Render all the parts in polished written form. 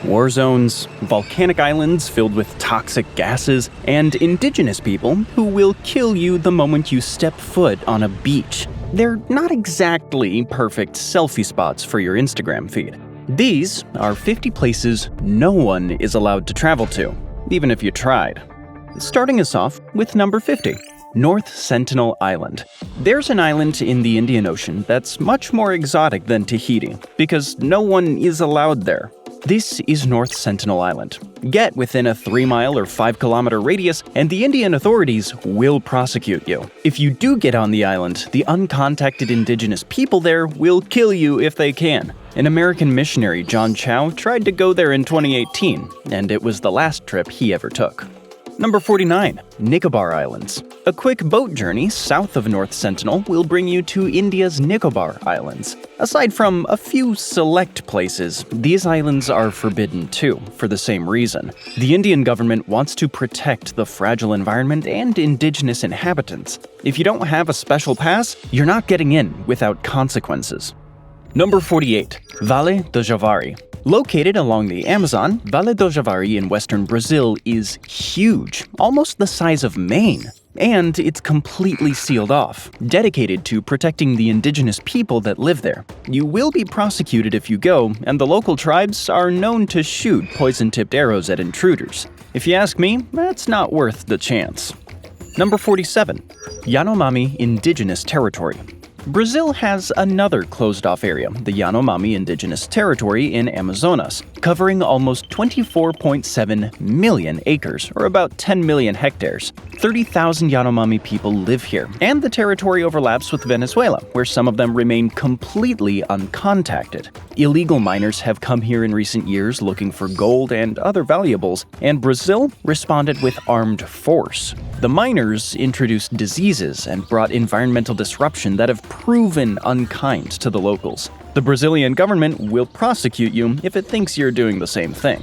war zones, volcanic islands filled with toxic gases, and indigenous people who will kill you the moment you step foot on a beach. They're not exactly perfect selfie spots for your Instagram feed. These are 50 places no one is allowed to travel to, even if you tried. Starting us off with number 50. North Sentinel Island. There's an island in the Indian Ocean that's much more exotic than Tahiti, because no one is allowed there. This is North Sentinel Island. Get within a 3-mile or 5-kilometer radius, and the Indian authorities will prosecute you. If you do get on the island, the uncontacted indigenous people there will kill you if they can. An American missionary, John Chow, tried to go there in 2018, and it was the last trip he ever took. Number 49. Nicobar Islands. A quick boat journey south of North Sentinel will bring you to India's Nicobar Islands. Aside from a few select places, these islands are forbidden too, for the same reason. The Indian government wants to protect the fragile environment and indigenous inhabitants. If you don't have a special pass, you're not getting in without consequences. Number 48. Vale do Javari. Located along the Amazon, Vale do Javari in western Brazil is huge, almost the size of Maine. And it's completely sealed off, dedicated to protecting the indigenous people that live there. You will be prosecuted if you go, and the local tribes are known to shoot poison-tipped arrows at intruders. If you ask me, that's not worth the chance. Number 47. Yanomami Indigenous Territory. Brazil has another closed-off area, the Yanomami Indigenous Territory in Amazonas, covering almost 24.7 million acres, or about 10 million hectares. 30,000 Yanomami people live here, and the territory overlaps with Venezuela, where some of them remain completely uncontacted. Illegal miners have come here in recent years looking for gold and other valuables, and Brazil responded with armed force. The miners introduced diseases and brought environmental disruption that have proven unkind to the locals. The Brazilian government will prosecute you if it thinks you're doing the same thing.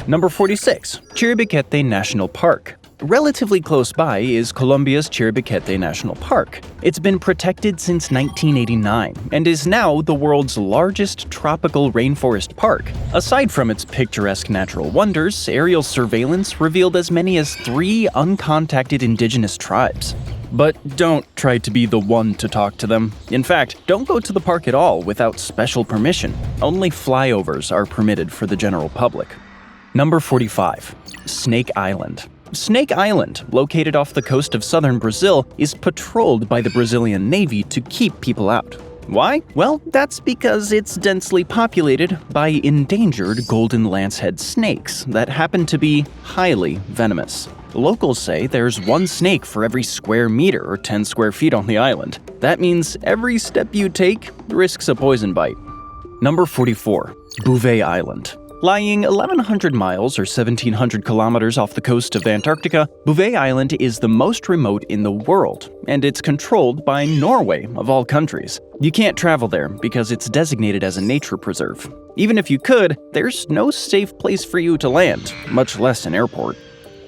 Number 46. Chiribiquete National Park. Relatively close by is Colombia's Chiribiquete National Park. It's been protected since 1989 and is now the world's largest tropical rainforest park. Aside from its picturesque natural wonders, aerial surveillance revealed as many as 3 uncontacted indigenous tribes. But don't try to be the one to talk to them. In fact, don't go to the park at all without special permission. Only flyovers are permitted for the general public. Number 45. Snake Island. Snake Island, located off the coast of southern Brazil, is patrolled by the Brazilian Navy to keep people out. Why? Well, that's because it's densely populated by endangered golden lancehead snakes that happen to be highly venomous. Locals say there's 1 snake for every square meter or 10 square feet on the island. That means every step you take risks a poison bite. Number 44. Bouvet Island. Lying 1,100 miles or 1,700 kilometers off the coast of Antarctica, Bouvet Island is the most remote in the world, and it's controlled by Norway, of all countries. You can't travel there because it's designated as a nature preserve. Even if you could, there's no safe place for you to land, much less an airport.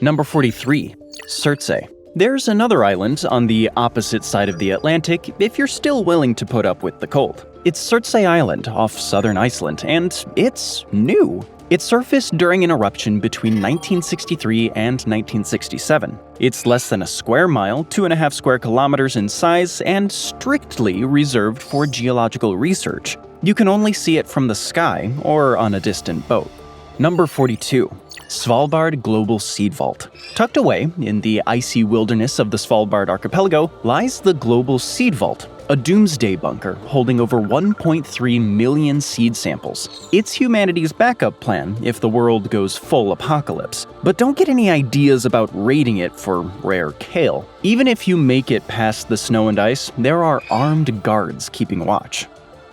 Number 43. Surtsey. There's another island on the opposite side of the Atlantic if you're still willing to put up with the cold. It's Surtsey Island off southern Iceland, and it's new. It surfaced during an eruption between 1963 and 1967. It's less than a square mile, 2.5 square kilometers in size, and strictly reserved for geological research. You can only see it from the sky or on a distant boat. Number 42. Svalbard Global Seed Vault. Tucked away in the icy wilderness of the Svalbard archipelago lies the Global Seed Vault, a doomsday bunker holding over 1.3 million seed samples. It's humanity's backup plan if the world goes full apocalypse. But don't get any ideas about raiding it for rare kale. Even if you make it past the snow and ice, there are armed guards keeping watch.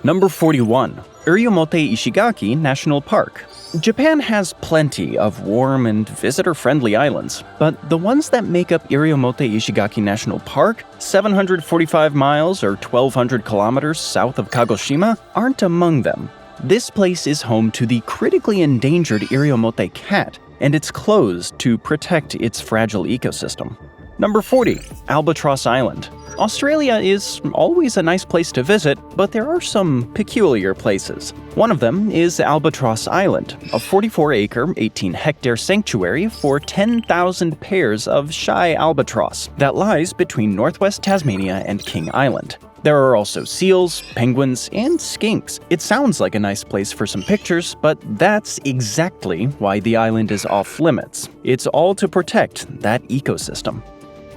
Number 41. Iriomote Ishigaki National Park. Japan has plenty of warm and visitor-friendly islands, but the ones that make up Iriomote Ishigaki National Park, 745 miles or 1,200 kilometers south of Kagoshima, aren't among them. This place is home to the critically endangered Iriomote cat, and it's closed to protect its fragile ecosystem. Number 40. Albatross Island. Australia is always a nice place to visit, but there are some peculiar places. One of them is Albatross Island, a 44-acre, 18-hectare sanctuary for 10,000 pairs of shy albatross that lies between northwest Tasmania and King Island. There are also seals, penguins, and skinks. It sounds like a nice place for some pictures, but that's exactly why the island is off limits. It's all to protect that ecosystem.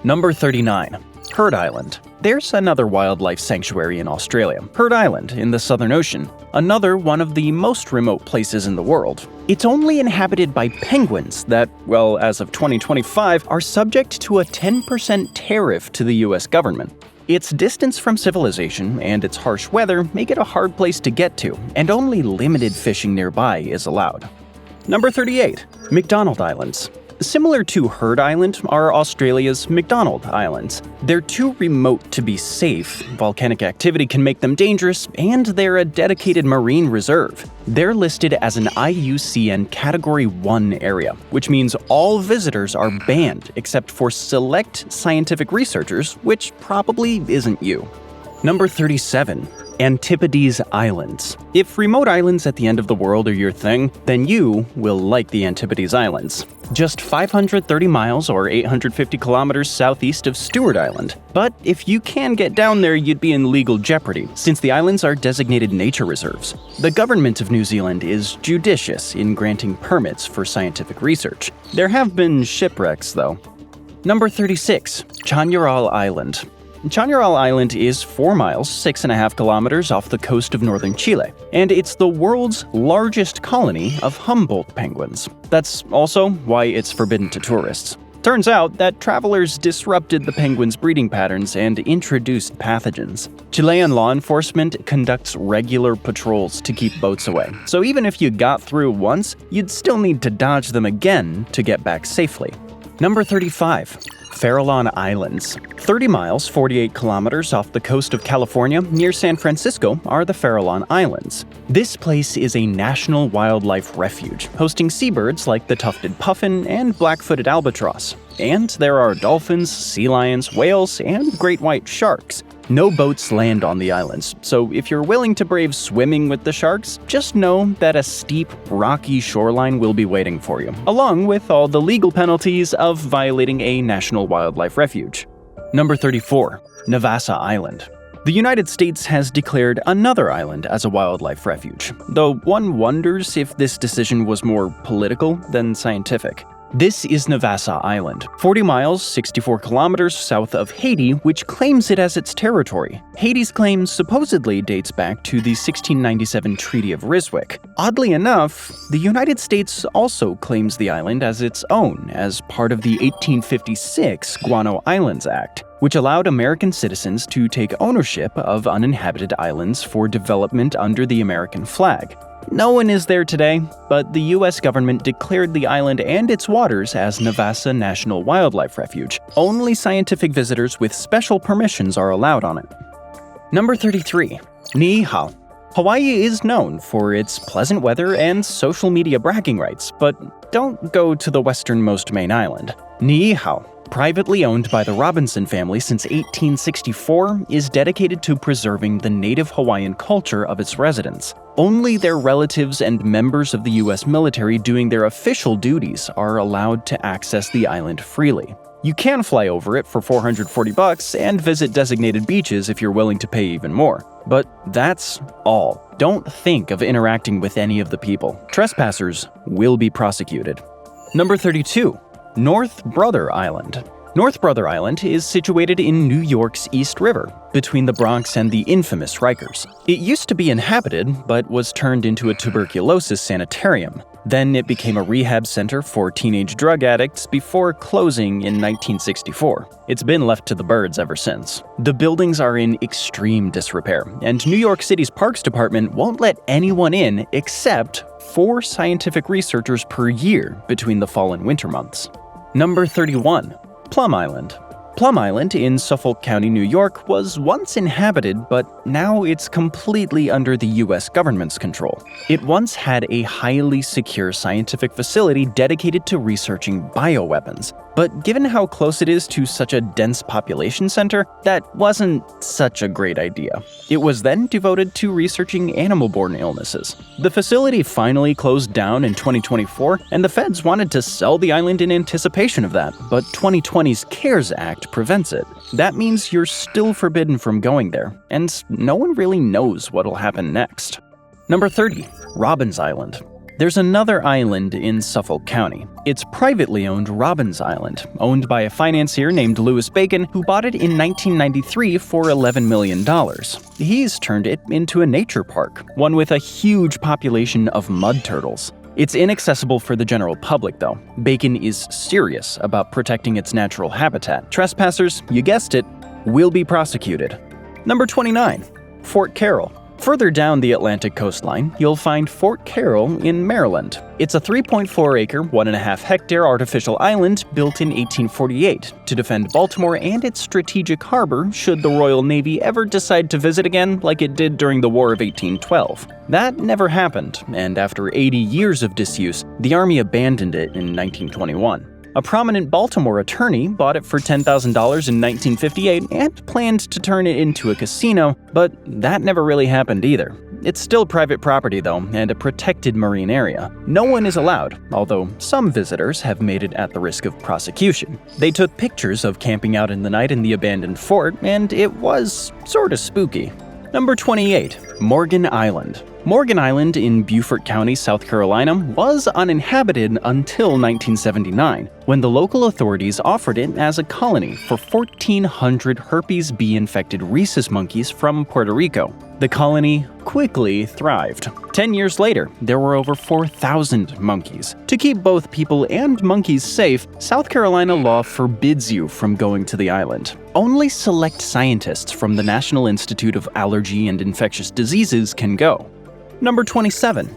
Number 39. Heard Island. There's another wildlife sanctuary in Australia, Heard Island in the Southern Ocean, another one of the most remote places in the world. It's only inhabited by penguins that, well, as of 2025, are subject to a 10% tariff to the US government. Its distance from civilization and its harsh weather make it a hard place to get to, and only limited fishing nearby is allowed. Number 38. McDonald Islands. Similar to Heard Island are Australia's McDonald Islands. They're too remote to be safe, volcanic activity can make them dangerous, and they're a dedicated marine reserve. They're listed as an IUCN Category 1 area, which means all visitors are banned except for select scientific researchers, which probably isn't you. Number 37. Antipodes Islands. If remote islands at the end of the world are your thing, then you will like the Antipodes Islands. Just 530 miles or 850 kilometers southeast of Stewart Island. But if you can get down there, you'd be in legal jeopardy, since the islands are designated nature reserves. The government of New Zealand is judicious in granting permits for scientific research. There have been shipwrecks, though. Number 36. Chañaral Island. Chañaral Island is 4 miles, 6.5 kilometers off the coast of northern Chile, and it's the world's largest colony of Humboldt penguins. That's also why it's forbidden to tourists. Turns out that travelers disrupted the penguins' breeding patterns and introduced pathogens. Chilean law enforcement conducts regular patrols to keep boats away, so even if you got through once, you'd still need to dodge them again to get back safely. Number 35. Farallon Islands. 30 miles, 48 kilometers off the coast of California near San Francisco are the Farallon Islands. This place is a national wildlife refuge, hosting seabirds like the tufted puffin and black-footed albatross. And there are dolphins, sea lions, whales, and great white sharks. No boats land on the islands, so if you're willing to brave swimming with the sharks, just know that a steep, rocky shoreline will be waiting for you, along with all the legal penalties of violating a national wildlife refuge. Number 34. Navassa Island. The United States has declared another island as a wildlife refuge, though one wonders if this decision was more political than scientific. This is Navassa Island, 40 miles, 64 kilometers south of Haiti, which claims it as its territory. Haiti's claim supposedly dates back to the 1697 Treaty of Ryswick. Oddly enough, the United States also claims the island as its own as part of the 1856 Guano Islands Act, which allowed American citizens to take ownership of uninhabited islands for development under the American flag. No one is there today, but the US government declared the island and its waters as Navassa National Wildlife Refuge. Only scientific visitors with special permissions are allowed on it. Number 33. Niihau. Hawaii is known for its pleasant weather and social media bragging rights, but don't go to the westernmost main island. Niihau, privately owned by the Robinson family since 1864, is dedicated to preserving the native Hawaiian culture of its residents. Only their relatives and members of the US military doing their official duties are allowed to access the island freely. You can fly over it for $440 and visit designated beaches if you're willing to pay even more. But that's all. Don't think of interacting with any of the people. Trespassers will be prosecuted. Number 32. North Brother Island. North Brother Island is situated in New York's East River, between the Bronx and the infamous Rikers. It used to be inhabited, but was turned into a tuberculosis sanitarium. Then it became a rehab center for teenage drug addicts before closing in 1964. It's been left to the birds ever since. The buildings are in extreme disrepair, and New York City's Parks Department won't let anyone in except 4 scientific researchers per year between the fall and winter months. Number 31. Plum Island. Plum Island in Suffolk County, New York, was once inhabited, but now it's completely under the US government's control. It once had a highly secure scientific facility dedicated to researching bioweapons. But given how close it is to such a dense population center, that wasn't such a great idea. It was then devoted to researching animal-borne illnesses. The facility finally closed down in 2024, and the feds wanted to sell the island in anticipation of that, but 2020's CARES Act prevents it. That means you're still forbidden from going there, and no one really knows what'll happen next. Number 30. Robbins Island. There's another island in Suffolk County. It's privately owned Robbins Island, owned by a financier named Louis Bacon, who bought it in 1993 for $11 million. He's turned it into a nature park, one with a huge population of mud turtles. It's inaccessible for the general public, though. Bacon is serious about protecting its natural habitat. Trespassers, you guessed it, will be prosecuted. Number 29. Fort Carroll. Further down the Atlantic coastline, you'll find Fort Carroll in Maryland. It's a 3.4-acre, 1.5-hectare artificial island built in 1848 to defend Baltimore and its strategic harbor should the Royal Navy ever decide to visit again like it did during the War of 1812. That never happened, and after 80 years of disuse, the Army abandoned it in 1921. A prominent Baltimore attorney bought it for $10,000 in 1958 and planned to turn it into a casino, but that never really happened either. It's still private property though, and a protected marine area. No one is allowed, although some visitors have made it at the risk of prosecution. They took pictures of camping out in the night in the abandoned fort, and it was sorta spooky. Number 28. Morgan Island. Morgan Island in Beaufort County, South Carolina, was uninhabited until 1979, when the local authorities offered it as a colony for 1,400 herpes B-infected rhesus monkeys from Puerto Rico. The colony quickly thrived. 10 years later, there were over 4,000 monkeys. To keep both people and monkeys safe, South Carolina law forbids you from going to the island. Only select scientists from the National Institute of Allergy and Infectious Diseases can go. Number 27.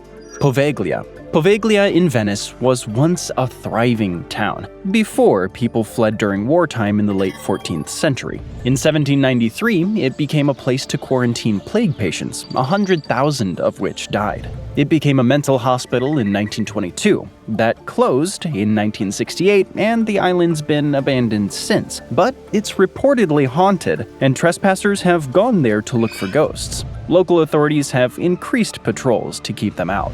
Poveglia. Poveglia in Venice was once a thriving town, before people fled during wartime in the late 14th century. In 1793, it became a place to quarantine plague patients, 100,000 of which died. It became a mental hospital in 1922. That closed in 1968, and the island's been abandoned since. But it's reportedly haunted, and trespassers have gone there to look for ghosts. Local authorities have increased patrols to keep them out.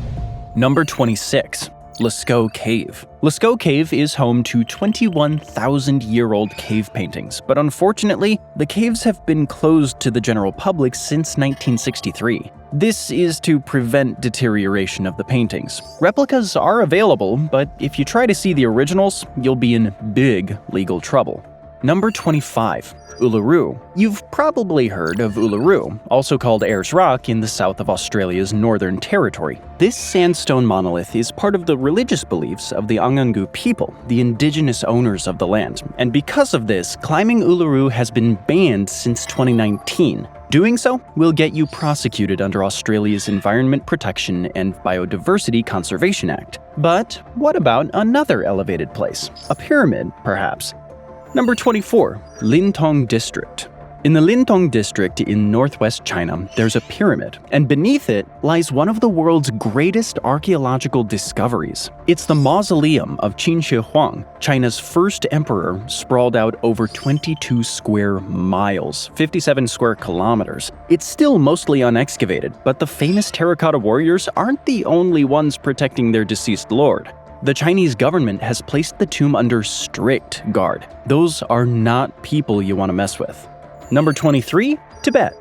Number 26. Lascaux Cave. Lascaux Cave is home to 21,000-year-old cave paintings, but unfortunately, the caves have been closed to the general public since 1963. This is to prevent deterioration of the paintings. Replicas are available, but if you try to see the originals, you'll be in big legal trouble. Number 25. Uluru. You've probably heard of Uluru, also called Ayers Rock in the south of Australia's Northern Territory. This sandstone monolith is part of the religious beliefs of the Angangu people, the indigenous owners of the land, and because of this, climbing Uluru has been banned since 2019. Doing so will get you prosecuted under Australia's Environment Protection and Biodiversity Conservation Act. But what about another elevated place? A pyramid, perhaps? Number 24. Lintong District. In the Lintong District in northwest China, there's a pyramid, and beneath it lies one of the world's greatest archaeological discoveries. It's the mausoleum of Qin Shi Huang, China's first emperor, sprawled out over 22 square miles, 57 square kilometers. It's still mostly unexcavated, but the famous terracotta warriors aren't the only ones protecting their deceased lord. The Chinese government has placed the tomb under strict guard. Those are not people you want to mess with. Number 23. Tibet.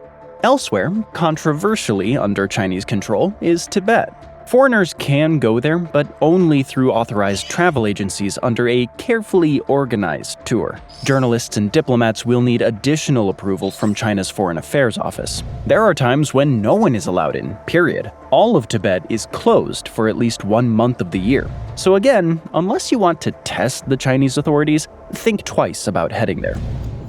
Elsewhere, controversially under Chinese control, is Tibet. Foreigners can go there, but only through authorized travel agencies under a carefully organized tour. Journalists and diplomats will need additional approval from China's Foreign Affairs Office. There are times when no one is allowed in, period. All of Tibet is closed for at least 1 month of the year. So again, unless you want to test the Chinese authorities, think twice about heading there.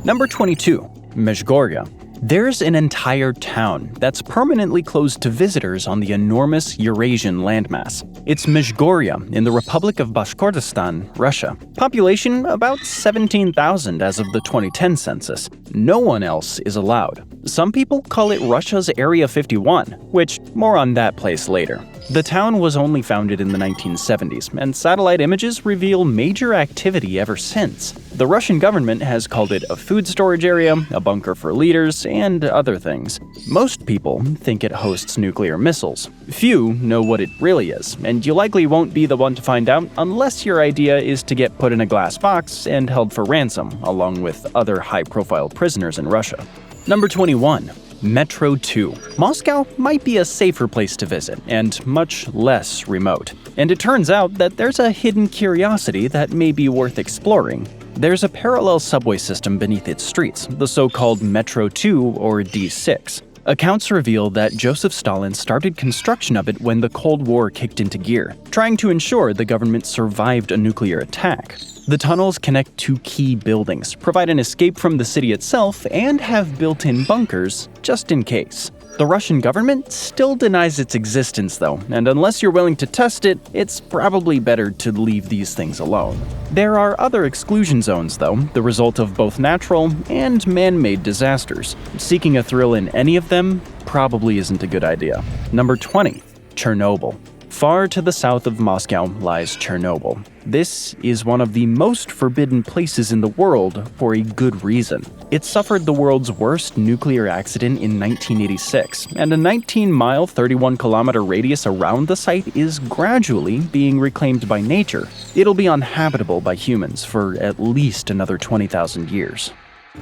Number 22. Mezhgorya. There's an entire town that's permanently closed to visitors on the enormous Eurasian landmass. It's Mezhgorya in the Republic of Bashkortostan, Russia. Population about 17,000 as of the 2010 census. No one else is allowed. Some people call it Russia's Area 51, which more on that place later. The town was only founded in the 1970s, and satellite images reveal major activity ever since. The Russian government has called it a food storage area, a bunker for leaders, and other things. Most people think it hosts nuclear missiles. Few know what it really is, and you likely won't be the one to find out unless your idea is to get put in a glass box and held for ransom, along with other high-profile prisoners in Russia. Number 21. Metro 2. Moscow might be a safer place to visit, and much less remote. And it turns out that there's a hidden curiosity that may be worth exploring. There's a parallel subway system beneath its streets, the so-called Metro 2 or D6. Accounts reveal that Joseph Stalin started construction of it when the Cold War kicked into gear, trying to ensure the government survived a nuclear attack. The tunnels connect two key buildings, provide an escape from the city itself, and have built-in bunkers just in case. The Russian government still denies its existence though, and unless you're willing to test it, it's probably better to leave these things alone. There are other exclusion zones though, the result of both natural and man-made disasters. Seeking a thrill in any of them probably isn't a good idea. Number 20. Chernobyl. Far to the south of Moscow lies Chernobyl. This is one of the most forbidden places in the world for a good reason. It suffered the world's worst nuclear accident in 1986, and a 19-mile, 31-kilometer radius around the site is gradually being reclaimed by nature. It'll be uninhabitable by humans for at least another 20,000 years.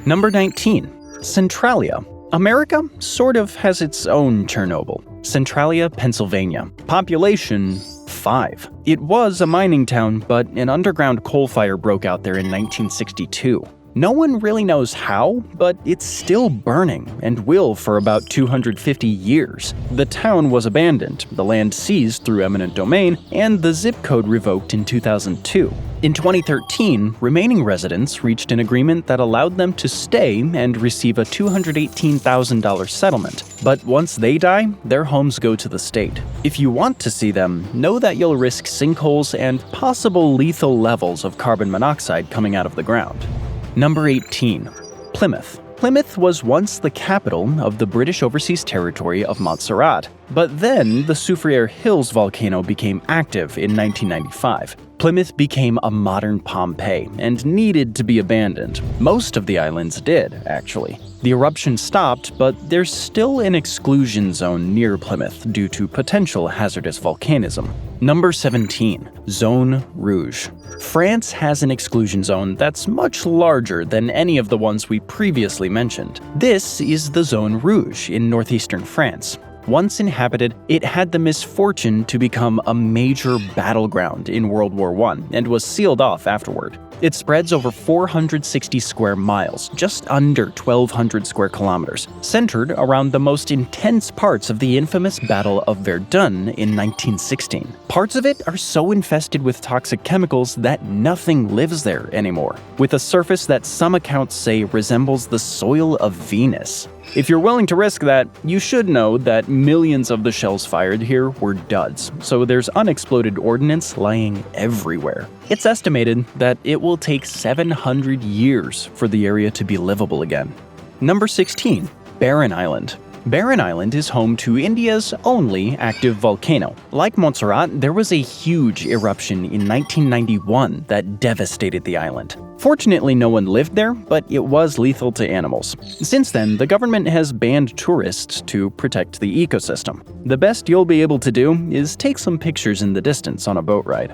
Number 19. Centralia. America sort of has its own Chernobyl. Centralia, Pennsylvania. Population 5. It was a mining town, but an underground coal fire broke out there in 1962. No one really knows how, but it's still burning and will for about 250 years. The town was abandoned, the land seized through eminent domain, and the zip code revoked in 2002. In 2013, remaining residents reached an agreement that allowed them to stay and receive a $218,000 settlement. But once they die, their homes go to the state. If you want to see them, know that you'll risk sinkholes and possible lethal levels of carbon monoxide coming out of the ground. Number 18. Plymouth. Plymouth was once the capital of the British Overseas Territory of Montserrat, but then the Soufriere Hills volcano became active in 1995. Plymouth became a modern Pompeii and needed to be abandoned. Most of the islands did, actually. The eruption stopped, but there's still an exclusion zone near Plymouth due to potential hazardous volcanism. Number 17. Zone Rouge. France has an exclusion zone that's much larger than any of the ones we previously mentioned. This is the Zone Rouge in northeastern France. Once inhabited, it had the misfortune to become a major battleground in World War I and was sealed off afterward. It spreads over 460 square miles, just under 1,200 square kilometers, centered around the most intense parts of the infamous Battle of Verdun in 1916. Parts of it are so infested with toxic chemicals that nothing lives there anymore, with a surface that some accounts say resembles the soil of Venus. If you're willing to risk that, you should know that millions of the shells fired here were duds, so there's unexploded ordnance lying everywhere. It's estimated that it will take 700 years for the area to be livable again. Number 16. Barren Island. Barren Island is home to India's only active volcano. Like Montserrat, there was a huge eruption in 1991 that devastated the island. Fortunately, no one lived there, but it was lethal to animals. Since then, the government has banned tourists to protect the ecosystem. The best you'll be able to do is take some pictures in the distance on a boat ride.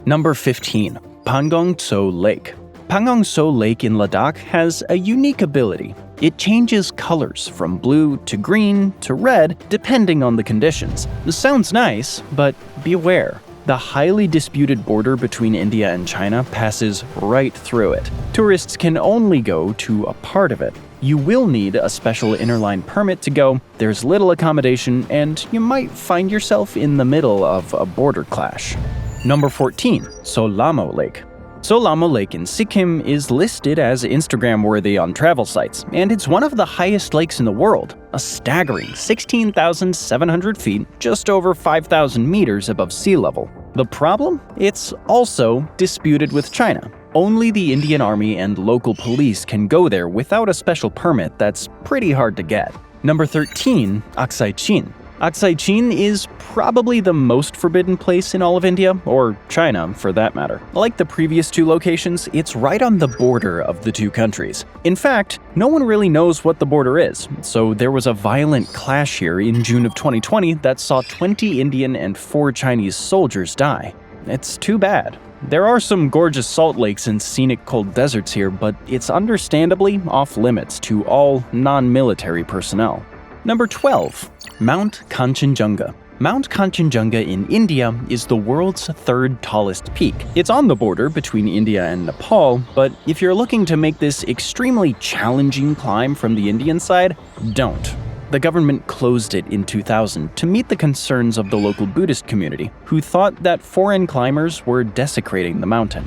Number 15. Pangong Tso Lake. Pangong Tso Lake in Ladakh has a unique ability. It changes colors from blue to green to red depending on the conditions. This sounds nice, but beware. The highly disputed border between India and China passes right through it. Tourists can only go to a part of it. You will need a special interline permit to go, there's little accommodation, and you might find yourself in the middle of a border clash. Number 14. Solamo Lake. Solamo Lake in Sikkim is listed as Instagram-worthy on travel sites, and it's one of the highest lakes in the world, a staggering 16,700 feet, just over 5,000 meters above sea level. The problem? It's also disputed with China. Only the Indian Army and local police can go there without a special permit that's pretty hard to get. Number 13. Aksai Chin. Aksai Chin is probably the most forbidden place in all of India, or China for that matter. Like the previous two locations, it's right on the border of the two countries. In fact, no one really knows what the border is, so there was a violent clash here in June of 2020 that saw 20 Indian and 4 Chinese soldiers die. It's too bad. There are some gorgeous salt lakes and scenic cold deserts here, but it's understandably off limits to all non-military personnel. Number 12. Mount Kanchenjunga. Mount Kanchenjunga in India is the world's 3rd tallest peak. It's on the border between India and Nepal, but if you're looking to make this extremely challenging climb from the Indian side, don't. The government closed it in 2000 to meet the concerns of the local Buddhist community, who thought that foreign climbers were desecrating the mountain.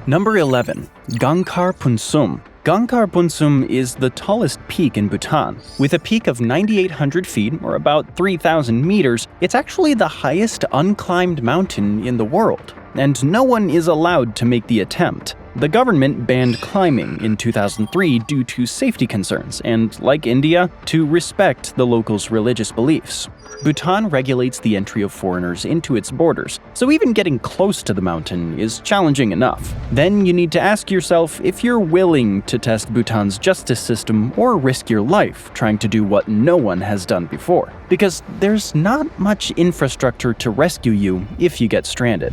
Number 11. Gangkhar Punsum. Gangkhar Punsum is the tallest peak in Bhutan. With a peak of 9,800 feet, or about 3,000 meters, it's actually the highest unclimbed mountain in the world, and no one is allowed to make the attempt. The government banned climbing in 2003 due to safety concerns and, like India, to respect the locals' religious beliefs. Bhutan regulates the entry of foreigners into its borders, so even getting close to the mountain is challenging enough. Then you need to ask yourself if you're willing to test Bhutan's justice system or risk your life trying to do what no one has done before, because there's not much infrastructure to rescue you if you get stranded.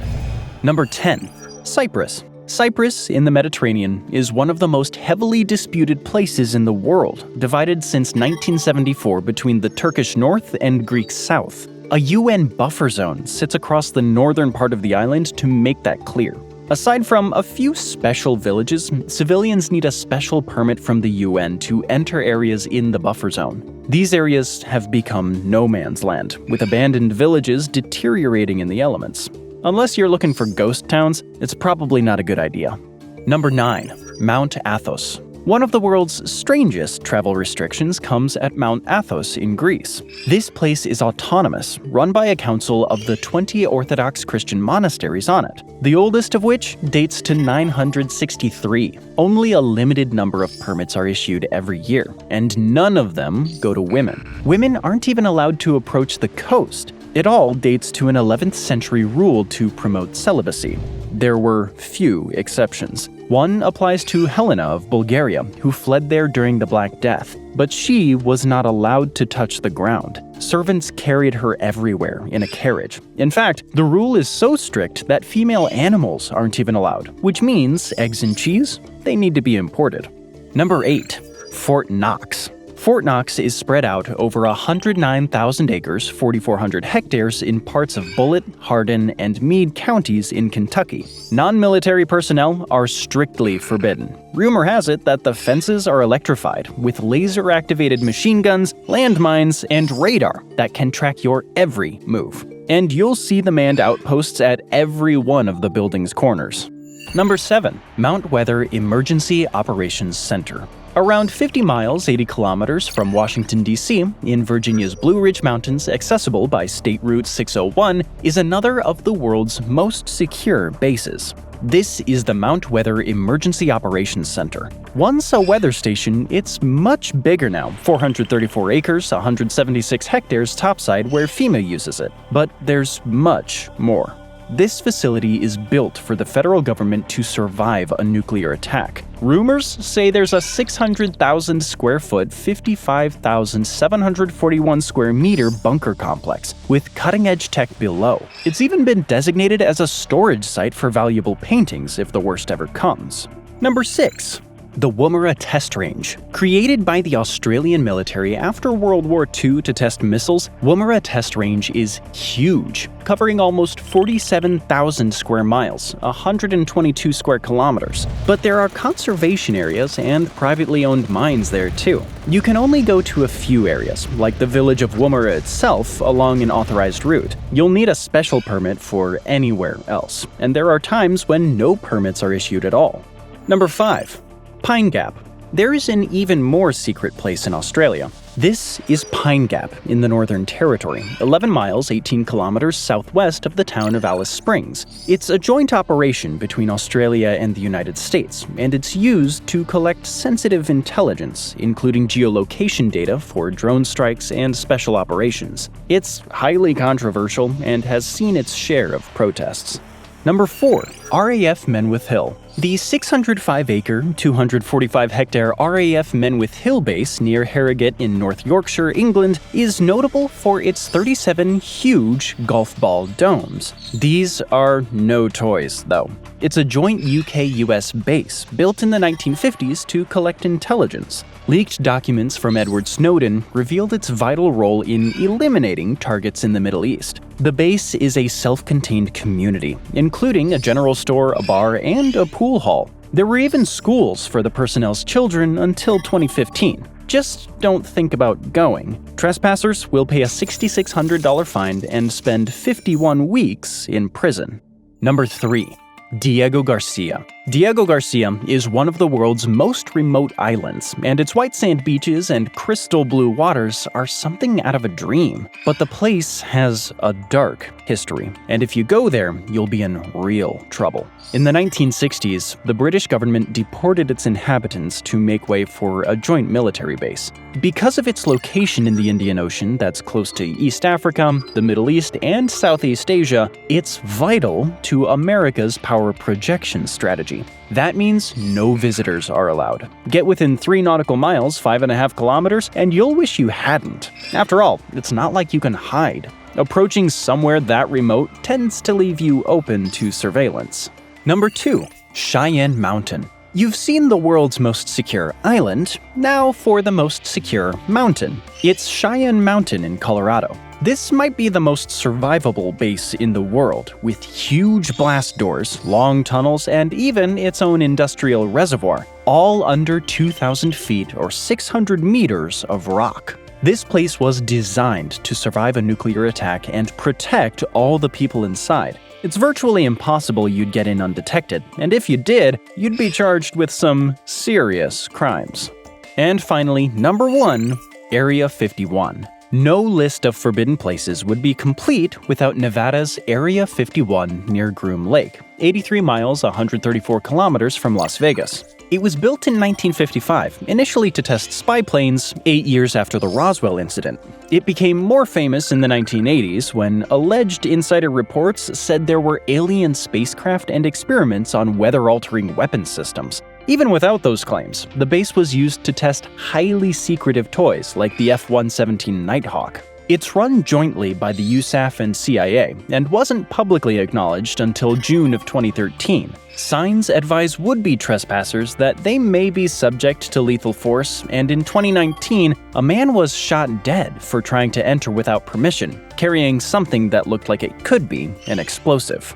Number 10. Cyprus. Cyprus in the Mediterranean is one of the most heavily disputed places in the world, divided since 1974 between the Turkish north and Greek south. A UN buffer zone sits across the northern part of the island to make that clear. Aside from a few special villages, civilians need a special permit from the UN to enter areas in the buffer zone. These areas have become no man's land, with abandoned villages deteriorating in the elements. Unless you're looking for ghost towns, it's probably not a good idea. Number 9. Mount Athos. One of the world's strangest travel restrictions comes at Mount Athos in Greece. This place is autonomous, run by a council of the 20 Orthodox Christian monasteries on it, the oldest of which dates to 963. Only a limited number of permits are issued every year, and none of them go to women. Women aren't even allowed to approach the coast. It all dates to an 11th century rule to promote celibacy. There were few exceptions. One applies to Helena of Bulgaria, who fled there during the Black Death, but she was not allowed to touch the ground. Servants carried her everywhere in a carriage. In fact, the rule is so strict that female animals aren't even allowed, which means eggs and cheese, they need to be imported. Number 8. Fort Knox. Fort Knox is spread out over 109,000 acres, 4,400 hectares in parts of Bullitt, Hardin, and Meade counties in Kentucky. Non-military personnel are strictly forbidden. Rumor has it that the fences are electrified with laser-activated machine guns, landmines, and radar that can track your every move. And you'll see the manned outposts at every one of the building's corners. Number 7. Mount Weather Emergency Operations Center. Around 50 miles, 80 kilometers from Washington, D.C., in Virginia's Blue Ridge Mountains, accessible by State Route 601, is another of the world's most secure bases. This is the Mount Weather Emergency Operations Center. Once a weather station, it's much bigger now, 434 acres, 176 hectares topside where FEMA uses it. But there's much more. This facility is built for the federal government to survive a nuclear attack. Rumors say there's a 600,000 square foot, 55,741 square meter bunker complex with cutting-edge tech below. It's even been designated as a storage site for valuable paintings if the worst ever comes. Number 6. The Woomera Test Range. Created by the Australian military after World War II to test missiles, Woomera Test Range is huge, covering almost 47,000 square miles, 122 square kilometers. But there are conservation areas and privately owned mines there too. You can only go to a few areas, like the village of Woomera itself, along an authorized route. You'll need a special permit for anywhere else, and there are times when no permits are issued at all. Number 5. Pine Gap. There is an even more secret place in Australia. This is Pine Gap in the Northern Territory, 11 miles 18 kilometers southwest of the town of Alice Springs. It's a joint operation between Australia and the United States, and it's used to collect sensitive intelligence, including geolocation data for drone strikes and special operations. It's highly controversial and has seen its share of protests. Number 4. RAF Menwith Hill. The 605-acre, 245-hectare RAF Menwith Hill base near Harrogate in North Yorkshire, England, is notable for its 37 huge golf ball domes. These are no toys, though. It's a joint UK-US base built in the 1950s to collect intelligence. Leaked documents from Edward Snowden revealed its vital role in eliminating targets in the Middle East. The base is a self-contained community, including a general store, a bar, and a pool hall. There were even schools for the personnel's children until 2015. Just don't think about going. Trespassers will pay a $6,600 fine and spend 51 weeks in prison. Number 3. Diego Garcia. Diego Garcia is one of the world's most remote islands, and its white sand beaches and crystal blue waters are something out of a dream. But the place has a dark history, and if you go there, you'll be in real trouble. In the 1960s, the British government deported its inhabitants to make way for a joint military base. Because of its location in the Indian Ocean that's close to East Africa, the Middle East, and Southeast Asia, it's vital to America's power projection strategy. That means no visitors are allowed. Get within 3 nautical miles, 5.5 kilometers, and you'll wish you hadn't. After all, it's not like you can hide. Approaching somewhere that remote tends to leave you open to surveillance. Number 2. Cheyenne Mountain. You've seen the world's most secure island, now for the most secure mountain. It's Cheyenne Mountain in Colorado. This might be the most survivable base in the world, with huge blast doors, long tunnels, and even its own industrial reservoir, all under 2,000 feet or 600 meters of rock. This place was designed to survive a nuclear attack and protect all the people inside. It's virtually impossible you'd get in undetected, and if you did, you'd be charged with some serious crimes. And finally, number 1, Area 51. No list of forbidden places would be complete without Nevada's Area 51 near Groom Lake, 83 miles, 134 kilometers from Las Vegas. It was built in 1955, initially to test spy planes, 8 years after the Roswell incident. It became more famous in the 1980s when alleged insider reports said there were alien spacecraft and experiments on weather-altering weapon systems. Even without those claims, the base was used to test highly secretive toys like the F-117 Nighthawk. It's run jointly by the USAF and CIA, and wasn't publicly acknowledged until June of 2013. Signs advise would-be trespassers that they may be subject to lethal force, and in 2019, a man was shot dead for trying to enter without permission, carrying something that looked like it could be an explosive.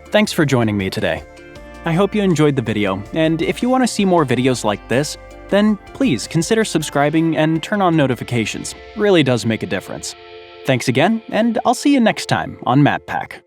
Thanks for joining me today. I hope you enjoyed the video, and if you want to see more videos like this, then please consider subscribing and turn on notifications. It really does make a difference. Thanks again, and I'll see you next time on MatPack.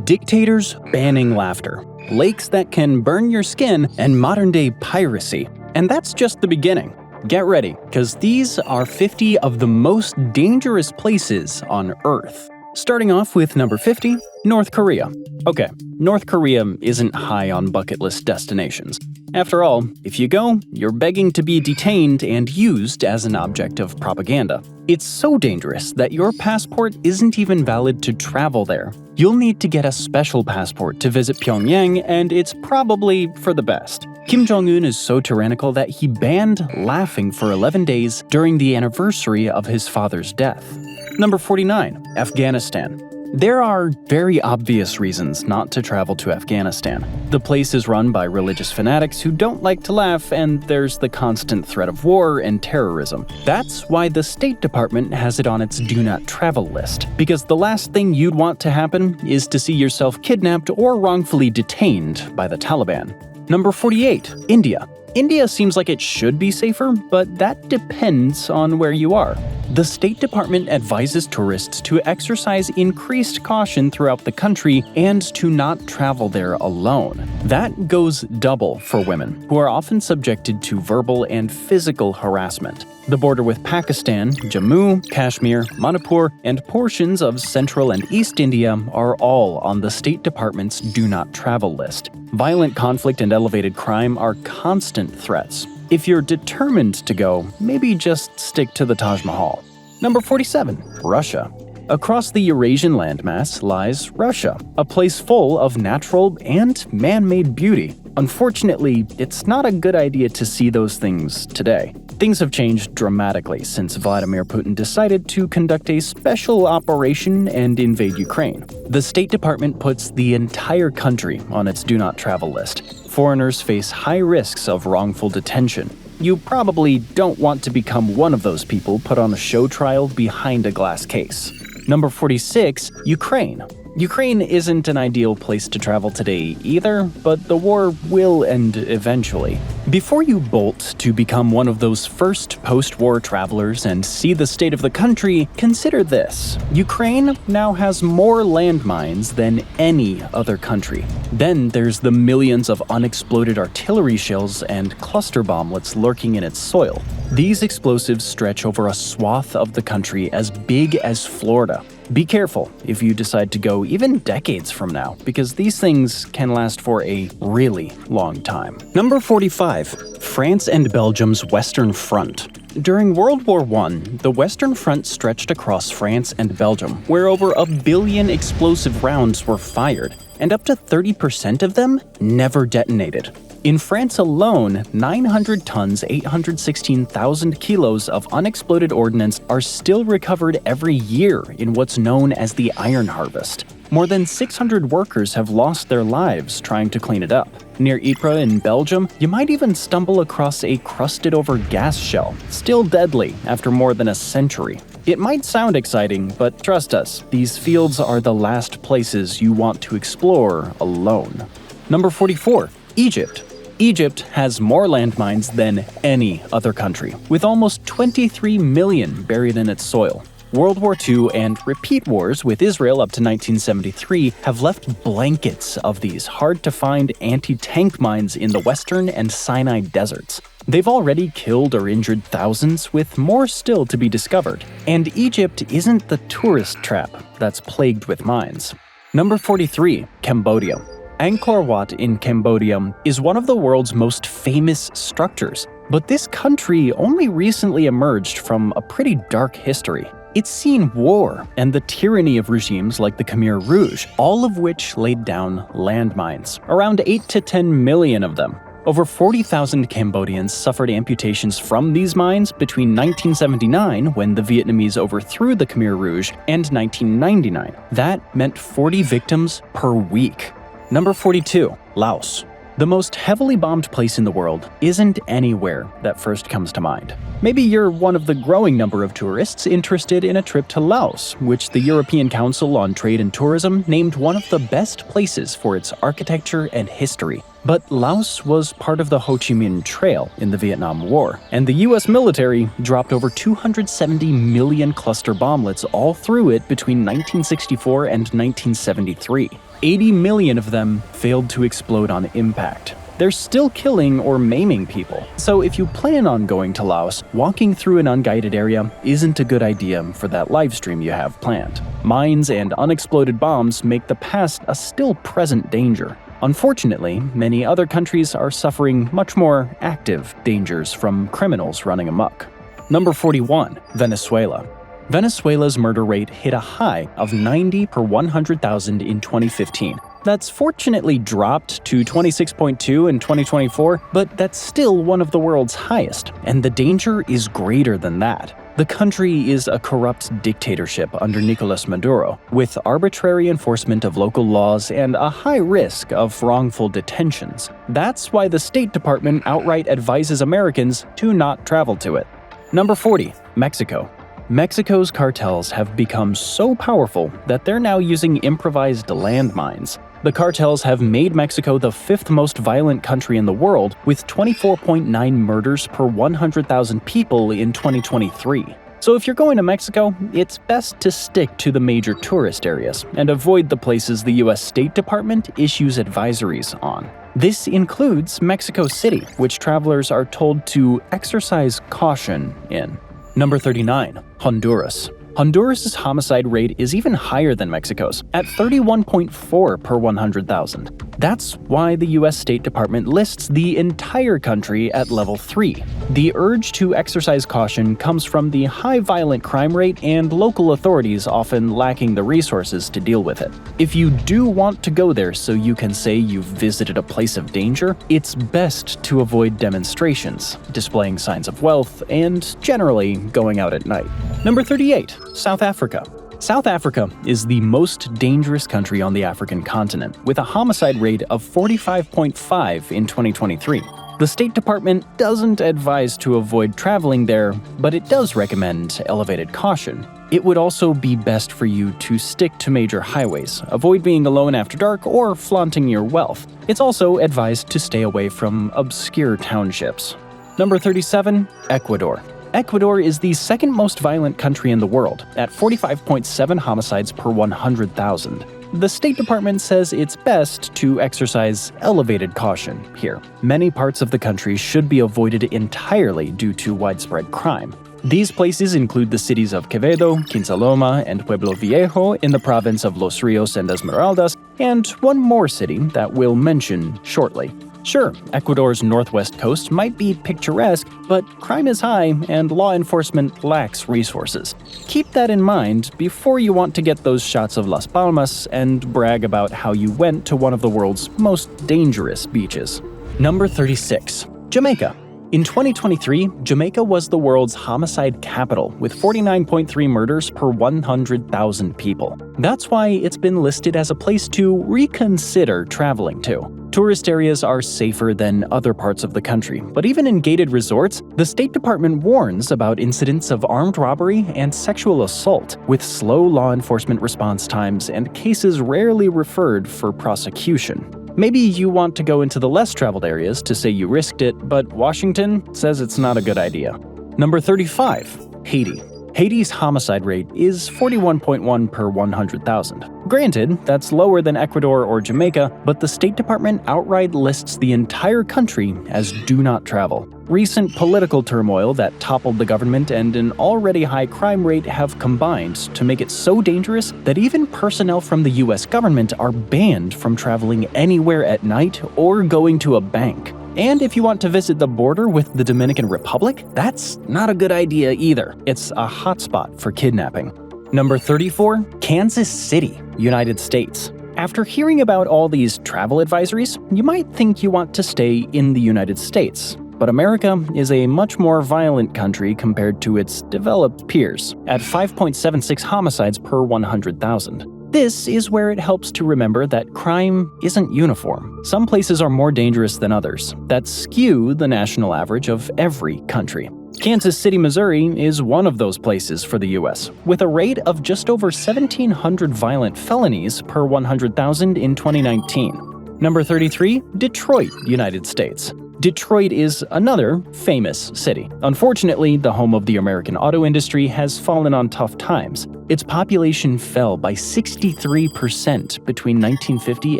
Dictators banning laughter, lakes that can burn your skin, and modern-day piracy. And that's just the beginning. Get ready, because these are 50 of the most dangerous places on Earth. Starting off with number 50, North Korea. Okay, North Korea isn't high on bucket list destinations. After all, if you go, you're begging to be detained and used as an object of propaganda. It's so dangerous that your passport isn't even valid to travel there. You'll need to get a special passport to visit Pyongyang, and it's probably for the best. Kim Jong-un is so tyrannical that he banned laughing for 11 days during the anniversary of his father's death. Number 49, Afghanistan. There are very obvious reasons not to travel to Afghanistan. The place is run by religious fanatics who don't like to laugh, and there's the constant threat of war and terrorism. That's why the State Department has it on its do not travel list, because the last thing you'd want to happen is to see yourself kidnapped or wrongfully detained by the Taliban. Number 48, India. India seems like it should be safer, but that depends on where you are. The State Department advises tourists to exercise increased caution throughout the country and to not travel there alone. That goes double for women, who are often subjected to verbal and physical harassment. The border with Pakistan, Jammu, Kashmir, Manipur, and portions of Central and East India are all on the State Department's Do Not Travel list. Violent conflict and elevated crime are constant threats. If you're determined to go, maybe just stick to the Taj Mahal. Number 47. Russia. Across the Eurasian landmass lies Russia, a place full of natural and man-made beauty. Unfortunately, it's not a good idea to see those things today. Things have changed dramatically since Vladimir Putin decided to conduct a special operation and invade Ukraine. The State Department puts the entire country on its Do Not Travel list. Foreigners face high risks of wrongful detention. You probably don't want to become one of those people put on a show trial behind a glass case. Number 46. Ukraine. Ukraine isn't an ideal place to travel today either, but the war will end eventually. Before you bolt to become one of those first post-war travelers and see the state of the country, consider this. Ukraine now has more landmines than any other country. Then there's the millions of unexploded artillery shells and cluster bomblets lurking in its soil. These explosives stretch over a swath of the country as big as Florida. Be careful if you decide to go even decades from now, because these things can last for a really long time. Number 45. France and Belgium's Western Front. During World War I, the Western Front stretched across France and Belgium, where over 1 billion explosive rounds were fired, and up to 30% of them never detonated. In France alone, 900 tons, 816,000 kilos of unexploded ordnance are still recovered every year in what's known as the Iron Harvest. More than 600 workers have lost their lives trying to clean it up. Near Ypres in Belgium, you might even stumble across a crusted-over gas shell, still deadly after more than a century. It might sound exciting, but trust us, these fields are the last places you want to explore alone. Number 44. Egypt. Egypt has more landmines than any other country, with almost 23 million buried in its soil. World War II and repeat wars with Israel up to 1973 have left blankets of these hard-to-find anti-tank mines in the Western and Sinai deserts. They've already killed or injured thousands, with more still to be discovered. And Egypt isn't the tourist trap that's plagued with mines. Number 43. Cambodia. Angkor Wat in Cambodia is one of the world's most famous structures, but this country only recently emerged from a pretty dark history. It's seen war and the tyranny of regimes like the Khmer Rouge, all of which laid down landmines, around 8 to 10 million of them. Over 40,000 Cambodians suffered amputations from these mines between 1979, when the Vietnamese overthrew the Khmer Rouge, and 1999. That meant 40 victims per week. Number 42. Laos. The most heavily bombed place in the world isn't anywhere that first comes to mind. Maybe you're one of the growing number of tourists interested in a trip to Laos, which the European Council on Trade and Tourism named one of the best places for its architecture and history. But Laos was part of the Ho Chi Minh Trail in the Vietnam War, and the US military dropped over 270 million cluster bomblets all through it between 1964 and 1973. 80 million of them failed to explode on impact. They're still killing or maiming people. So if you plan on going to Laos, walking through an unguided area isn't a good idea for that live stream you have planned. Mines and unexploded bombs make the past a still present danger. Unfortunately, many other countries are suffering much more active dangers from criminals running amok. Number 41. Venezuela. Venezuela's murder rate hit a high of 90 per 100,000 in 2015. That's fortunately dropped to 26.2 in 2024, but that's still one of the world's highest, and the danger is greater than that. The country is a corrupt dictatorship under Nicolas Maduro, with arbitrary enforcement of local laws and a high risk of wrongful detentions. That's why the State Department outright advises Americans to not travel to it. Number 40. Mexico. Mexico's cartels have become so powerful that they're now using improvised landmines. The cartels have made Mexico the 5th most violent country in the world, with 24.9 murders per 100,000 people in 2023. So if you're going to Mexico, it's best to stick to the major tourist areas and avoid the places the US State Department issues advisories on. This includes Mexico City, which travelers are told to exercise caution in. Number 39. Honduras. Honduras' homicide rate is even higher than Mexico's, at 31.4 per 100,000. That's why the US State Department lists the entire country at level 3. The urge to exercise caution comes from the high violent crime rate and local authorities often lacking the resources to deal with it. If you do want to go there so you can say you've visited a place of danger, it's best to avoid demonstrations, displaying signs of wealth, and generally going out at night. Number 38. South Africa. South Africa is the most dangerous country on the African continent, with a homicide rate of 45.5 in 2023. The State Department doesn't advise to avoid traveling there, but it does recommend elevated caution. It would also be best for you to stick to major highways, avoid being alone after dark, or flaunting your wealth. It's also advised to stay away from obscure townships. Number 37. Ecuador. Ecuador is the second most violent country in the world, at 45.7 homicides per 100,000. The State Department says it's best to exercise elevated caution here. Many parts of the country should be avoided entirely due to widespread crime. These places include the cities of Quevedo, Quinsaloma, and Pueblo Viejo in the province of Los Rios and Esmeraldas, and one more city that we'll mention shortly. Sure, Ecuador's northwest coast might be picturesque, but crime is high and law enforcement lacks resources. Keep that in mind before you want to get those shots of Las Palmas and brag about how you went to one of the world's most dangerous beaches. Number 36. Jamaica. In 2023, Jamaica was the world's homicide capital, with 49.3 murders per 100,000 people. That's why it's been listed as a place to reconsider traveling to. Tourist areas are safer than other parts of the country, but even in gated resorts, the State Department warns about incidents of armed robbery and sexual assault, with slow law enforcement response times and cases rarely referred for prosecution. Maybe you want to go into the less traveled areas to say you risked it, but Washington says it's not a good idea. Number 35. Haiti. Haiti's homicide rate is 41.1 per 100,000. Granted, that's lower than Ecuador or Jamaica, but the State Department outright lists the entire country as do not travel. Recent political turmoil that toppled the government and an already high crime rate have combined to make it so dangerous that even personnel from the US government are banned from traveling anywhere at night or going to a bank. And if you want to visit the border with the Dominican Republic, that's not a good idea either. It's a hotspot for kidnapping. Number 34. Kansas City, United States. After hearing about all these travel advisories, you might think you want to stay in the United States. But America is a much more violent country compared to its developed peers, at 5.76 homicides per 100,000. This is where it helps to remember that crime isn't uniform. Some places are more dangerous than others, that skew the national average of every country. Kansas City, Missouri is one of those places for the US, with a rate of just over 1,700 violent felonies per 100,000 in 2019. Number 33. Detroit, United States. Detroit is another famous city. Unfortunately, the home of the American auto industry has fallen on tough times. Its population fell by 63% between 1950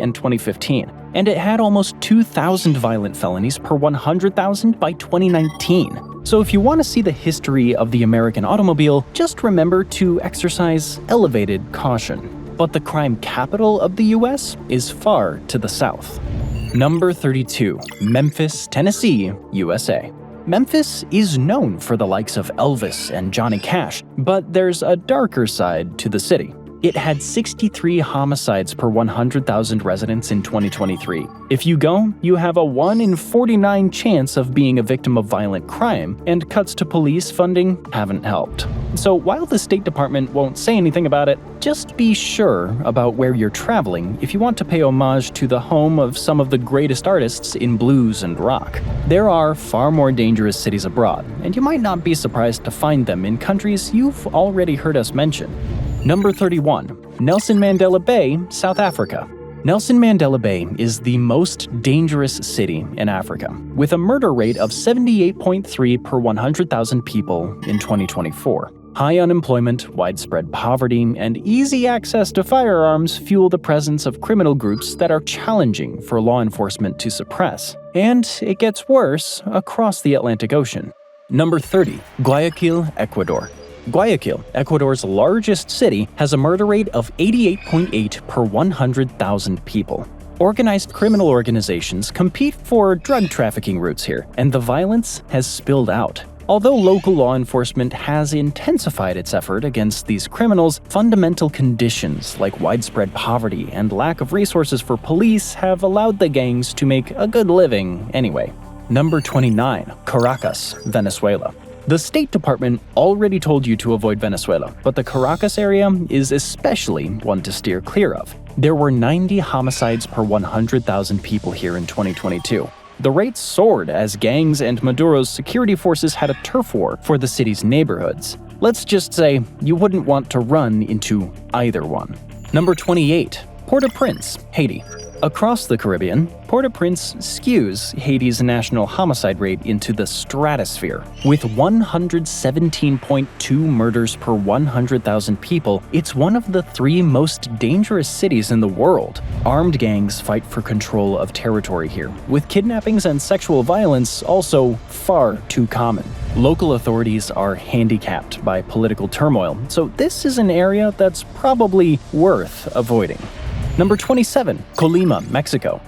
and 2015, and it had almost 2,000 violent felonies per 100,000 by 2019. So if you want to see the history of the American automobile, just remember to exercise elevated caution. But the crime capital of the US is far to the south. Number 32. Memphis, Tennessee, USA. Memphis is known for the likes of Elvis and Johnny Cash, but there's a darker side to the city. It had 63 homicides per 100,000 residents in 2023. If you go, you have a 1 in 49 chance of being a victim of violent crime, and cuts to police funding haven't helped. So while the State Department won't say anything about it, just be sure about where you're traveling if you want to pay homage to the home of some of the greatest artists in blues and rock. There are far more dangerous cities abroad, and you might not be surprised to find them in countries you've already heard us mention. Number 31. Nelson Mandela Bay, South Africa. Nelson Mandela Bay is the most dangerous city in Africa, with a murder rate of 78.3 per 100,000 people in 2024. High unemployment, widespread poverty, and easy access to firearms fuel the presence of criminal groups that are challenging for law enforcement to suppress. And it gets worse across the Atlantic Ocean. Number 30. Guayaquil, Ecuador. Guayaquil, Ecuador's largest city, has a murder rate of 88.8 per 100,000 people. Organized criminal organizations compete for drug trafficking routes here, and the violence has spilled out. Although local law enforcement has intensified its effort against these criminals, fundamental conditions like widespread poverty and lack of resources for police have allowed the gangs to make a good living anyway. Number 29. Caracas, Venezuela. The State Department already told you to avoid Venezuela, but the Caracas area is especially one to steer clear of. There were 90 homicides per 100,000 people here in 2022. The rate soared as gangs and Maduro's security forces had a turf war for the city's neighborhoods. Let's just say you wouldn't want to run into either one. Number 28. Port-au-Prince, Haiti. Across the Caribbean, Port-au-Prince skews Haiti's national homicide rate into the stratosphere. With 117.2 murders per 100,000 people, it's one of the 3 most dangerous cities in the world. Armed gangs fight for control of territory here, with kidnappings and sexual violence also far too common. Local authorities are handicapped by political turmoil, so this is an area that's probably worth avoiding. Number 27. Colima, Mexico.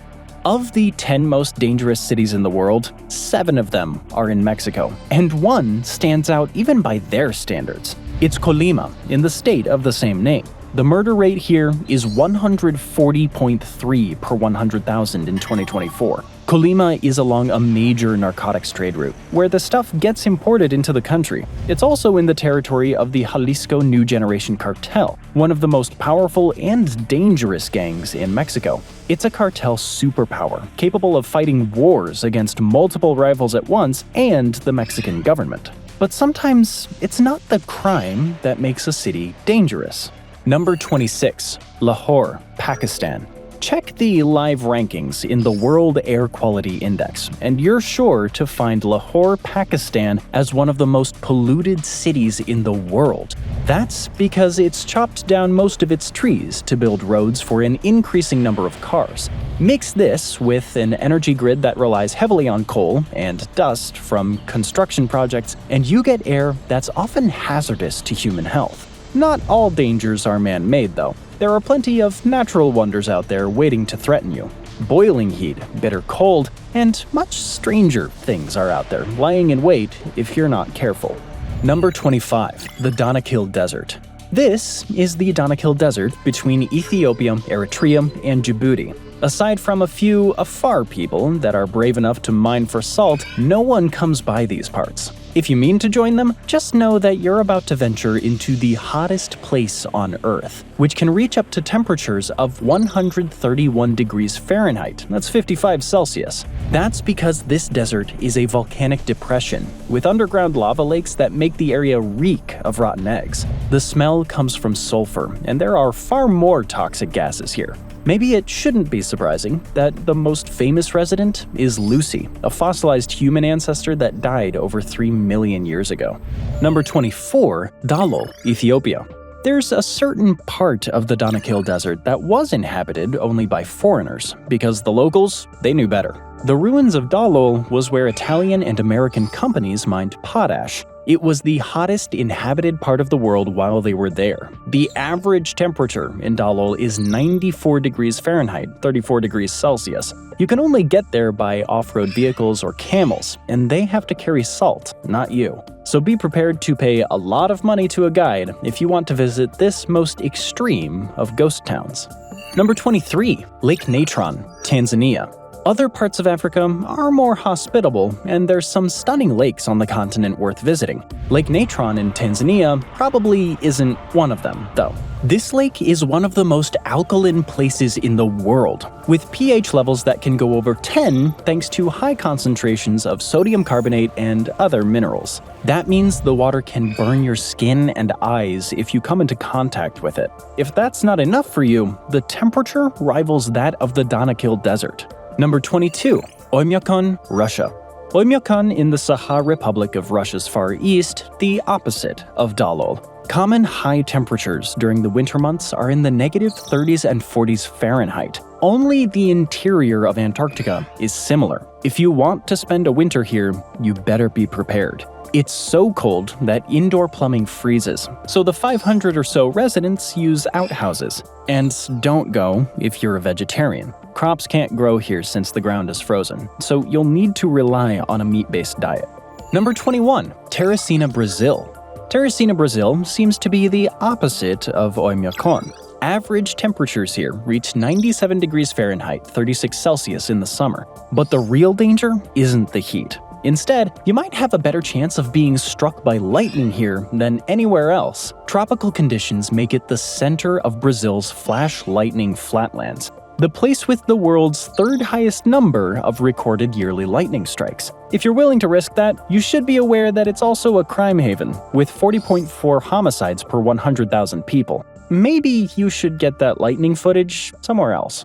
Of the 10 most dangerous cities in the world, 7 of them are in Mexico, and one stands out even by their standards. It's Colima, in the state of the same name. The murder rate here is 140.3 per 100,000 in 2024. Colima is along a major narcotics trade route, where the stuff gets imported into the country. It's also in the territory of the Jalisco New Generation Cartel, one of the most powerful and dangerous gangs in Mexico. It's a cartel superpower, capable of fighting wars against multiple rivals at once and the Mexican government. But sometimes it's not the crime that makes a city dangerous. Number 26. Lahore, Pakistan. Check the live rankings in the World Air Quality Index, and you're sure to find Lahore, Pakistan as one of the most polluted cities in the world. That's because it's chopped down most of its trees to build roads for an increasing number of cars. Mix this with an energy grid that relies heavily on coal and dust from construction projects, and you get air that's often hazardous to human health. Not all dangers are man-made, though. There are plenty of natural wonders out there waiting to threaten you. Boiling heat, bitter cold, and much stranger things are out there, lying in wait if you're not careful. Number 25. The Danakil Desert. This is the Danakil Desert between Ethiopia, Eritrea, and Djibouti. Aside from a few Afar people that are brave enough to mine for salt, no one comes by these parts. If you mean to join them, just know that you're about to venture into the hottest place on Earth, which can reach up to temperatures of 131 degrees Fahrenheit, that's 55 Celsius. That's because this desert is a volcanic depression, with underground lava lakes that make the area reek of rotten eggs. The smell comes from sulfur, and there are far more toxic gases here. Maybe it shouldn't be surprising that the most famous resident is Lucy, a fossilized human ancestor that died over 3 million years ago. Number 24. Dallol, Ethiopia. There's a certain part of the Danakil Desert that was inhabited only by foreigners, because the locals, they knew better. The ruins of Dallol was where Italian and American companies mined potash. It was the hottest inhabited part of the world while they were there. The average temperature in Dallol is 94 degrees Fahrenheit, 34 degrees Celsius. You can only get there by off-road vehicles or camels, and they have to carry salt, not you. So be prepared to pay a lot of money to a guide if you want to visit this most extreme of ghost towns. Number 23. Lake Natron, Tanzania. Other parts of Africa are more hospitable, and there's some stunning lakes on the continent worth visiting. Lake Natron in Tanzania probably isn't one of them, though. This lake is one of the most alkaline places in the world, with pH levels that can go over 10 thanks to high concentrations of sodium carbonate and other minerals. That means the water can burn your skin and eyes if you come into contact with it. If that's not enough for you, the temperature rivals that of the Danakil Desert. Number 22. Oymyakon, Russia. Oymyakon in the Sakha Republic of Russia's Far East, the opposite of Dalol. Common high temperatures during the winter months are in the -30s and 40s Fahrenheit. Only the interior of Antarctica is similar. If you want to spend a winter here, you better be prepared. It's so cold that indoor plumbing freezes, so the 500 or so residents use outhouses. And don't go if you're a vegetarian. Crops can't grow here since the ground is frozen, so you'll need to rely on a meat-based diet. Number 21. Teresina, Brazil. Teresina, Brazil seems to be the opposite of Oymyakon. Average temperatures here reach 97 degrees Fahrenheit, 36 Celsius in the summer. But the real danger isn't the heat. Instead, you might have a better chance of being struck by lightning here than anywhere else. Tropical conditions make it the center of Brazil's flash lightning flatlands, the place with the world's third highest number of recorded yearly lightning strikes. If you're willing to risk that, you should be aware that it's also a crime haven, with 40.4 homicides per 100,000 people. Maybe you should get that lightning footage somewhere else.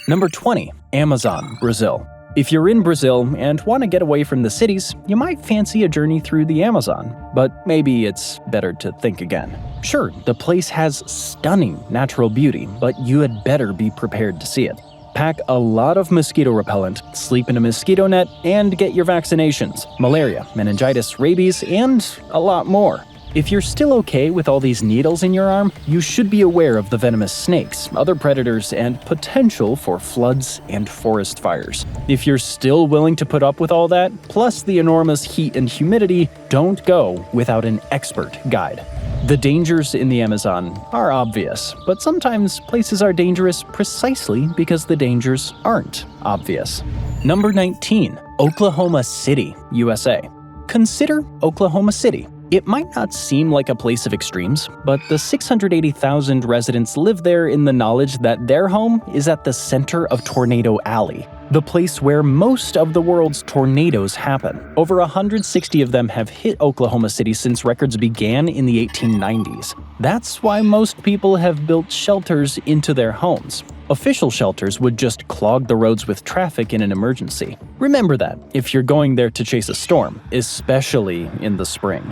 Number 20. Amazon, Brazil. If you're in Brazil and want to get away from the cities, you might fancy a journey through the Amazon, but maybe it's better to think again. Sure, the place has stunning natural beauty, but you had better be prepared to see it. Pack a lot of mosquito repellent, sleep in a mosquito net, and get your vaccinations: malaria, meningitis, rabies, and a lot more. If you're still okay with all these needles in your arm, you should be aware of the venomous snakes, other predators, and potential for floods and forest fires. If you're still willing to put up with all that, plus the enormous heat and humidity, don't go without an expert guide. The dangers in the Amazon are obvious, but sometimes places are dangerous precisely because the dangers aren't obvious. Number 19. Oklahoma City, USA. Consider Oklahoma City. It might not seem like a place of extremes, but the 680,000 residents live there in the knowledge that their home is at the center of Tornado Alley, the place where most of the world's tornadoes happen. Over 160 of them have hit Oklahoma City since records began in the 1890s. That's why most people have built shelters into their homes. Official shelters would just clog the roads with traffic in an emergency. Remember that if you're going there to chase a storm, especially in the spring.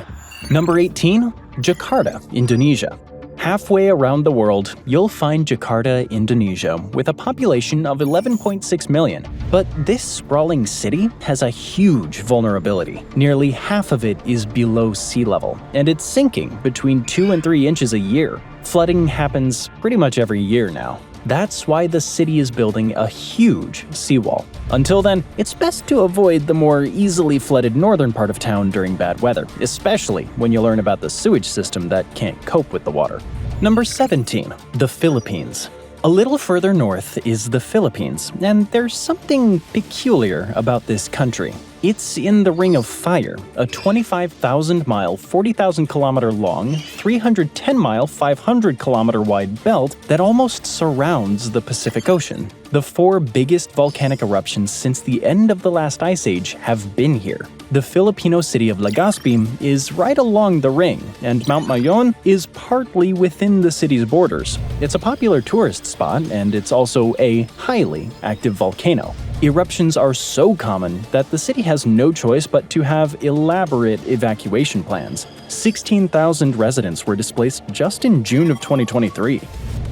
Number 18. Jakarta, Indonesia. Halfway around the world, you'll find Jakarta, Indonesia, with a population of 11.6 million. But this sprawling city has a huge vulnerability. Nearly half of it is below sea level, and it's sinking between 2 and 3 inches a year. Flooding happens pretty much every year now. That's why the city is building a huge seawall. Until then, it's best to avoid the more easily flooded northern part of town during bad weather, especially when you learn about the sewage system that can't cope with the water. Number 17. The Philippines. A little further north is the Philippines, and there's something peculiar about this country. It's in the Ring of Fire, a 25,000-mile, 40,000-kilometer long, 310-mile, 500-kilometer wide belt that almost surrounds the Pacific Ocean. The 4 biggest volcanic eruptions since the end of the last ice age have been here. The Filipino city of Legazpi is right along the ring, and Mount Mayon is partly within the city's borders. It's a popular tourist spot, and it's also a highly active volcano. Eruptions are so common that the city has no choice but to have elaborate evacuation plans. 16,000 residents were displaced just in June of 2023.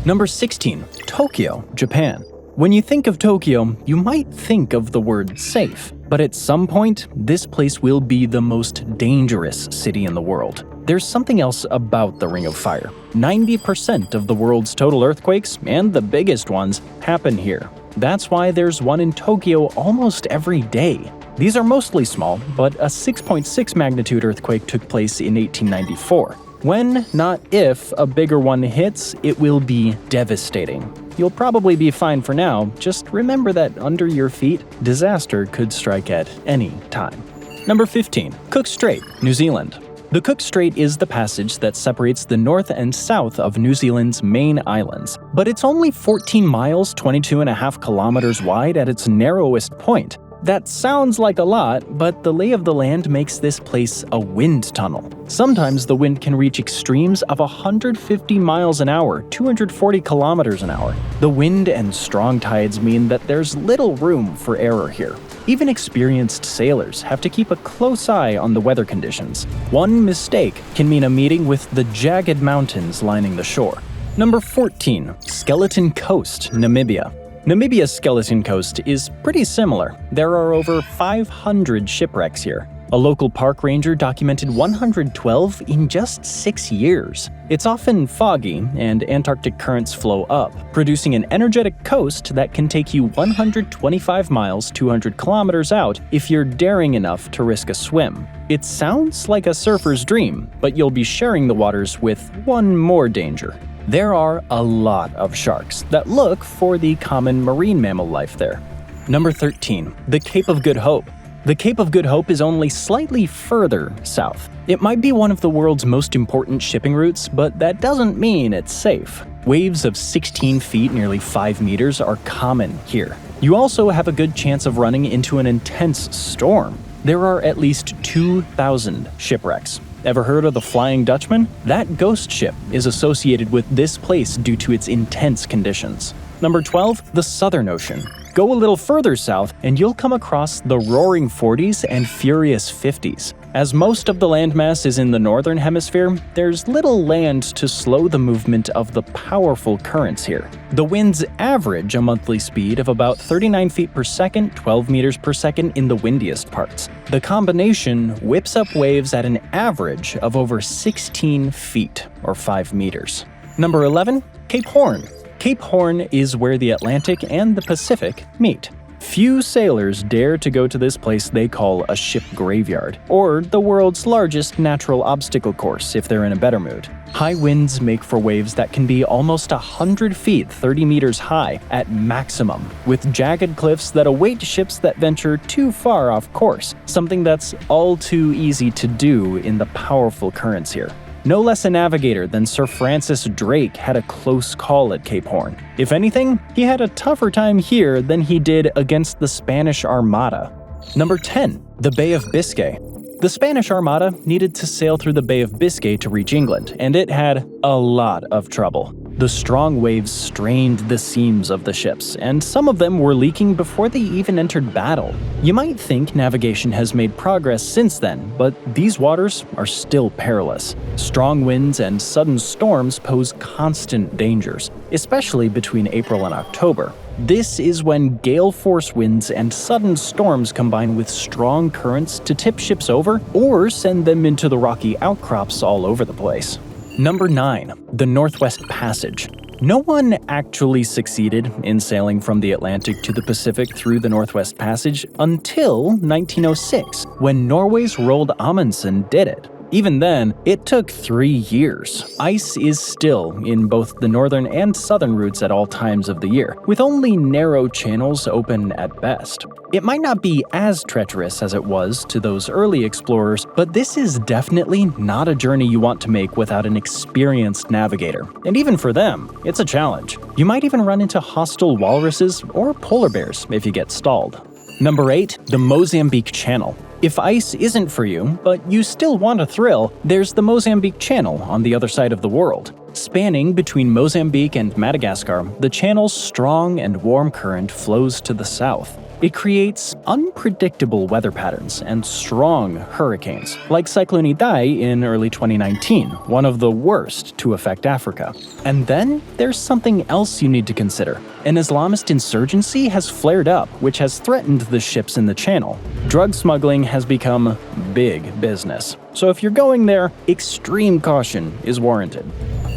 Number 16. Tokyo, Japan. When you think of Tokyo, you might think of the word safe, but at some point, this place will be the most dangerous city in the world. There's something else about the Ring of Fire. 90% of the world's total earthquakes, and the biggest ones, happen here. That's why there's one in Tokyo almost every day. These are mostly small, but a 6.6 magnitude earthquake took place in 1894. When, not if, a bigger one hits, it will be devastating. You'll probably be fine for now, just remember that under your feet, disaster could strike at any time. Number 15. Cook Strait, New Zealand. The Cook Strait is the passage that separates the north and south of New Zealand's main islands, but it's only 14 miles, 22.5 kilometers wide at its narrowest point. That sounds like a lot, but the lay of the land makes this place a wind tunnel. Sometimes the wind can reach extremes of 150 miles an hour, 240 kilometers an hour. The wind and strong tides mean that there's little room for error here. Even experienced sailors have to keep a close eye on the weather conditions. One mistake can mean a meeting with the jagged mountains lining the shore. Number 14. Skeleton Coast, Namibia. Namibia's Skeleton Coast is pretty similar. There are over 500 shipwrecks here. A local park ranger documented 112 in just 6 years. It's often foggy, and Antarctic currents flow up, producing an energetic coast that can take you 125 miles 200 kilometers out if you're daring enough to risk a swim. It sounds like a surfer's dream, but you'll be sharing the waters with one more danger. There are a lot of sharks that look for the common marine mammal life there. Number 13. The Cape of Good Hope. The Cape of Good Hope is only slightly further south. It might be one of the world's most important shipping routes, but that doesn't mean it's safe. Waves of 16 feet, nearly 5 meters, are common here. You also have a good chance of running into an intense storm. There are at least 2,000 shipwrecks. Ever heard of the Flying Dutchman? That ghost ship is associated with this place due to its intense conditions. Number 12. The Southern Ocean. Go a little further south and you'll come across the Roaring Forties and Furious 50s. As most of the landmass is in the northern hemisphere, there's little land to slow the movement of the powerful currents here. The winds average a monthly speed of about 39 feet per second, 12 meters per second in the windiest parts. The combination whips up waves at an average of over 16 feet, or 5 meters. Number 11. Cape Horn. Cape Horn is where the Atlantic and the Pacific meet. Few sailors dare to go to this place they call a ship graveyard, or the world's largest natural obstacle course if they're in a better mood. High winds make for waves that can be almost 100 feet 30 meters high at maximum, with jagged cliffs that await ships that venture too far off course, something that's all too easy to do in the powerful currents here. No less a navigator than Sir Francis Drake had a close call at Cape Horn. If anything, he had a tougher time here than he did against the Spanish Armada. Number 10. The Bay of Biscay. The Spanish Armada needed to sail through the Bay of Biscay to reach England, and it had a lot of trouble. The strong waves strained the seams of the ships, and some of them were leaking before they even entered battle. You might think navigation has made progress since then, but these waters are still perilous. Strong winds and sudden storms pose constant dangers, especially between April and October. This is when gale-force winds and sudden storms combine with strong currents to tip ships over or send them into the rocky outcrops all over the place. Number 9. The Northwest Passage. No one actually succeeded in sailing from the Atlantic to the Pacific through the Northwest Passage until 1906, when Norway's Roald Amundsen did it. Even then, it took 3 years. Ice is still in both the northern and southern routes at all times of the year, with only narrow channels open at best. It might not be as treacherous as it was to those early explorers, but this is definitely not a journey you want to make without an experienced navigator. And even for them, it's a challenge. You might even run into hostile walruses or polar bears if you get stalled. Number 8. The Mozambique Channel. If ice isn't for you, but you still want a thrill, there's the Mozambique Channel on the other side of the world. Spanning between Mozambique and Madagascar, the channel's strong and warm current flows to the south. It creates unpredictable weather patterns and strong hurricanes, like Cyclone Idai in early 2019, one of the worst to affect Africa. And then there's something else you need to consider. An Islamist insurgency has flared up, which has threatened the ships in the channel. Drug smuggling has become big business. So if you're going there, extreme caution is warranted.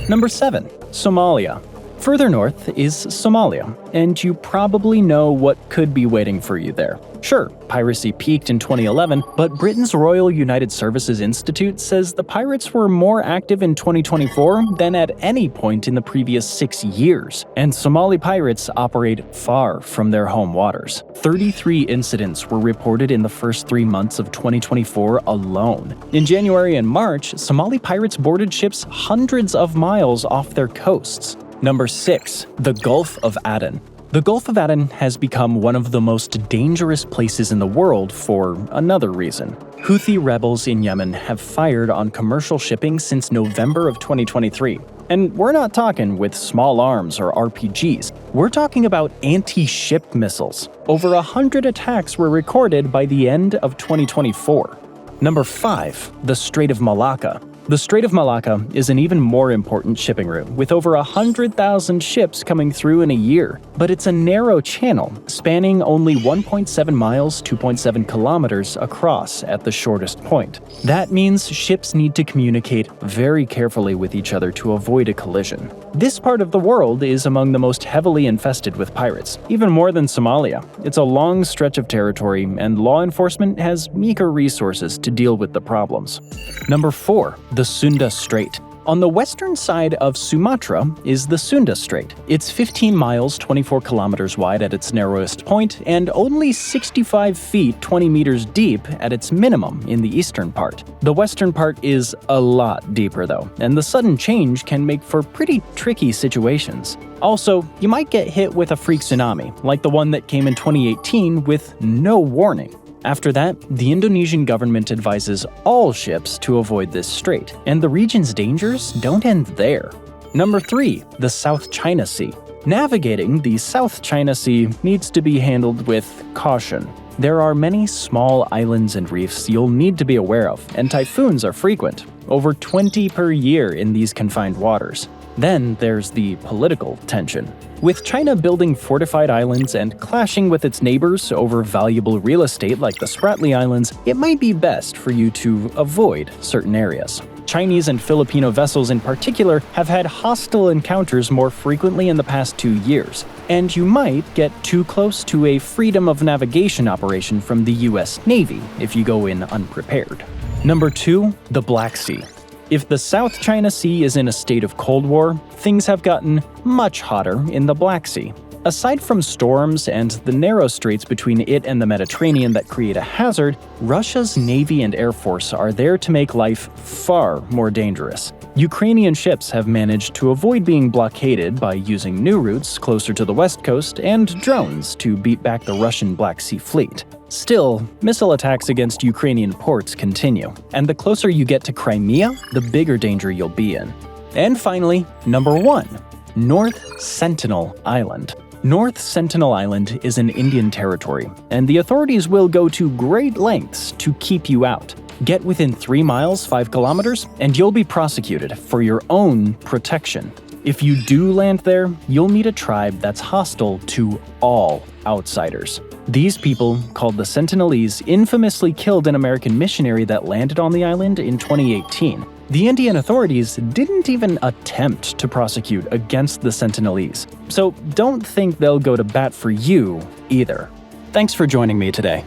Number 7. Somalia. Further north is Somalia, and you probably know what could be waiting for you there. Sure, piracy peaked in 2011, but Britain's Royal United Services Institute says the pirates were more active in 2024 than at any point in the previous 6 years, and Somali pirates operate far from their home waters. 33 incidents were reported in the first 3 months of 2024 alone. In January and March, Somali pirates boarded ships hundreds of miles off their coasts. Number 6. The Gulf of Aden. The Gulf of Aden has become one of the most dangerous places in the world for another reason. Houthi rebels in Yemen have fired on commercial shipping since November of 2023. And we're not talking with small arms or RPGs. We're talking about anti-ship missiles. Over 100 attacks were recorded by the end of 2024. Number 5. The Strait of Malacca. The Strait of Malacca is an even more important shipping route, with over 100,000 ships coming through in a year. But it's a narrow channel, spanning only 1.7 miles, 2.7 kilometers across at the shortest point. That means ships need to communicate very carefully with each other to avoid a collision. This part of the world is among the most heavily infested with pirates, even more than Somalia. It's a long stretch of territory, and law enforcement has meager resources to deal with the problems. Number 4. The Sunda Strait. On the western side of Sumatra is the Sunda Strait. It's 15 miles, 24 kilometers wide at its narrowest point, and only 65 feet, 20 meters deep at its minimum in the eastern part. The western part is a lot deeper though, and the sudden change can make for pretty tricky situations. Also, you might get hit with a freak tsunami, like the one that came in 2018 with no warning. After that, the Indonesian government advises all ships to avoid this strait, and the region's dangers don't end there. Number 3. The South China Sea. Navigating the South China Sea needs to be handled with caution. There are many small islands and reefs you'll need to be aware of, and typhoons are frequent, over 20 per year in these confined waters. Then there's the political tension. With China building fortified islands and clashing with its neighbors over valuable real estate like the Spratly Islands, it might be best for you to avoid certain areas. Chinese and Filipino vessels in particular have had hostile encounters more frequently in the past 2 years, and you might get too close to a freedom of navigation operation from the US Navy if you go in unprepared. Number 2. The Black Sea. If the South China Sea is in a state of Cold War, things have gotten much hotter in the Black Sea. Aside from storms and the narrow straits between it and the Mediterranean that create a hazard, Russia's Navy and Air Force are there to make life far more dangerous. Ukrainian ships have managed to avoid being blockaded by using new routes closer to the west coast and drones to beat back the Russian Black Sea Fleet. Still, missile attacks against Ukrainian ports continue, and the closer you get to Crimea, the bigger danger you'll be in. And finally, number 1. North Sentinel Island. North Sentinel Island is an Indian territory, and the authorities will go to great lengths to keep you out. Get within 3 miles, 5 kilometers, and you'll be prosecuted for your own protection. If you do land there, you'll meet a tribe that's hostile to all outsiders. These people, called the Sentinelese, infamously killed an American missionary that landed on the island in 2018. The Indian authorities didn't even attempt to prosecute against the Sentinelese, so don't think they'll go to bat for you either. Thanks for joining me today.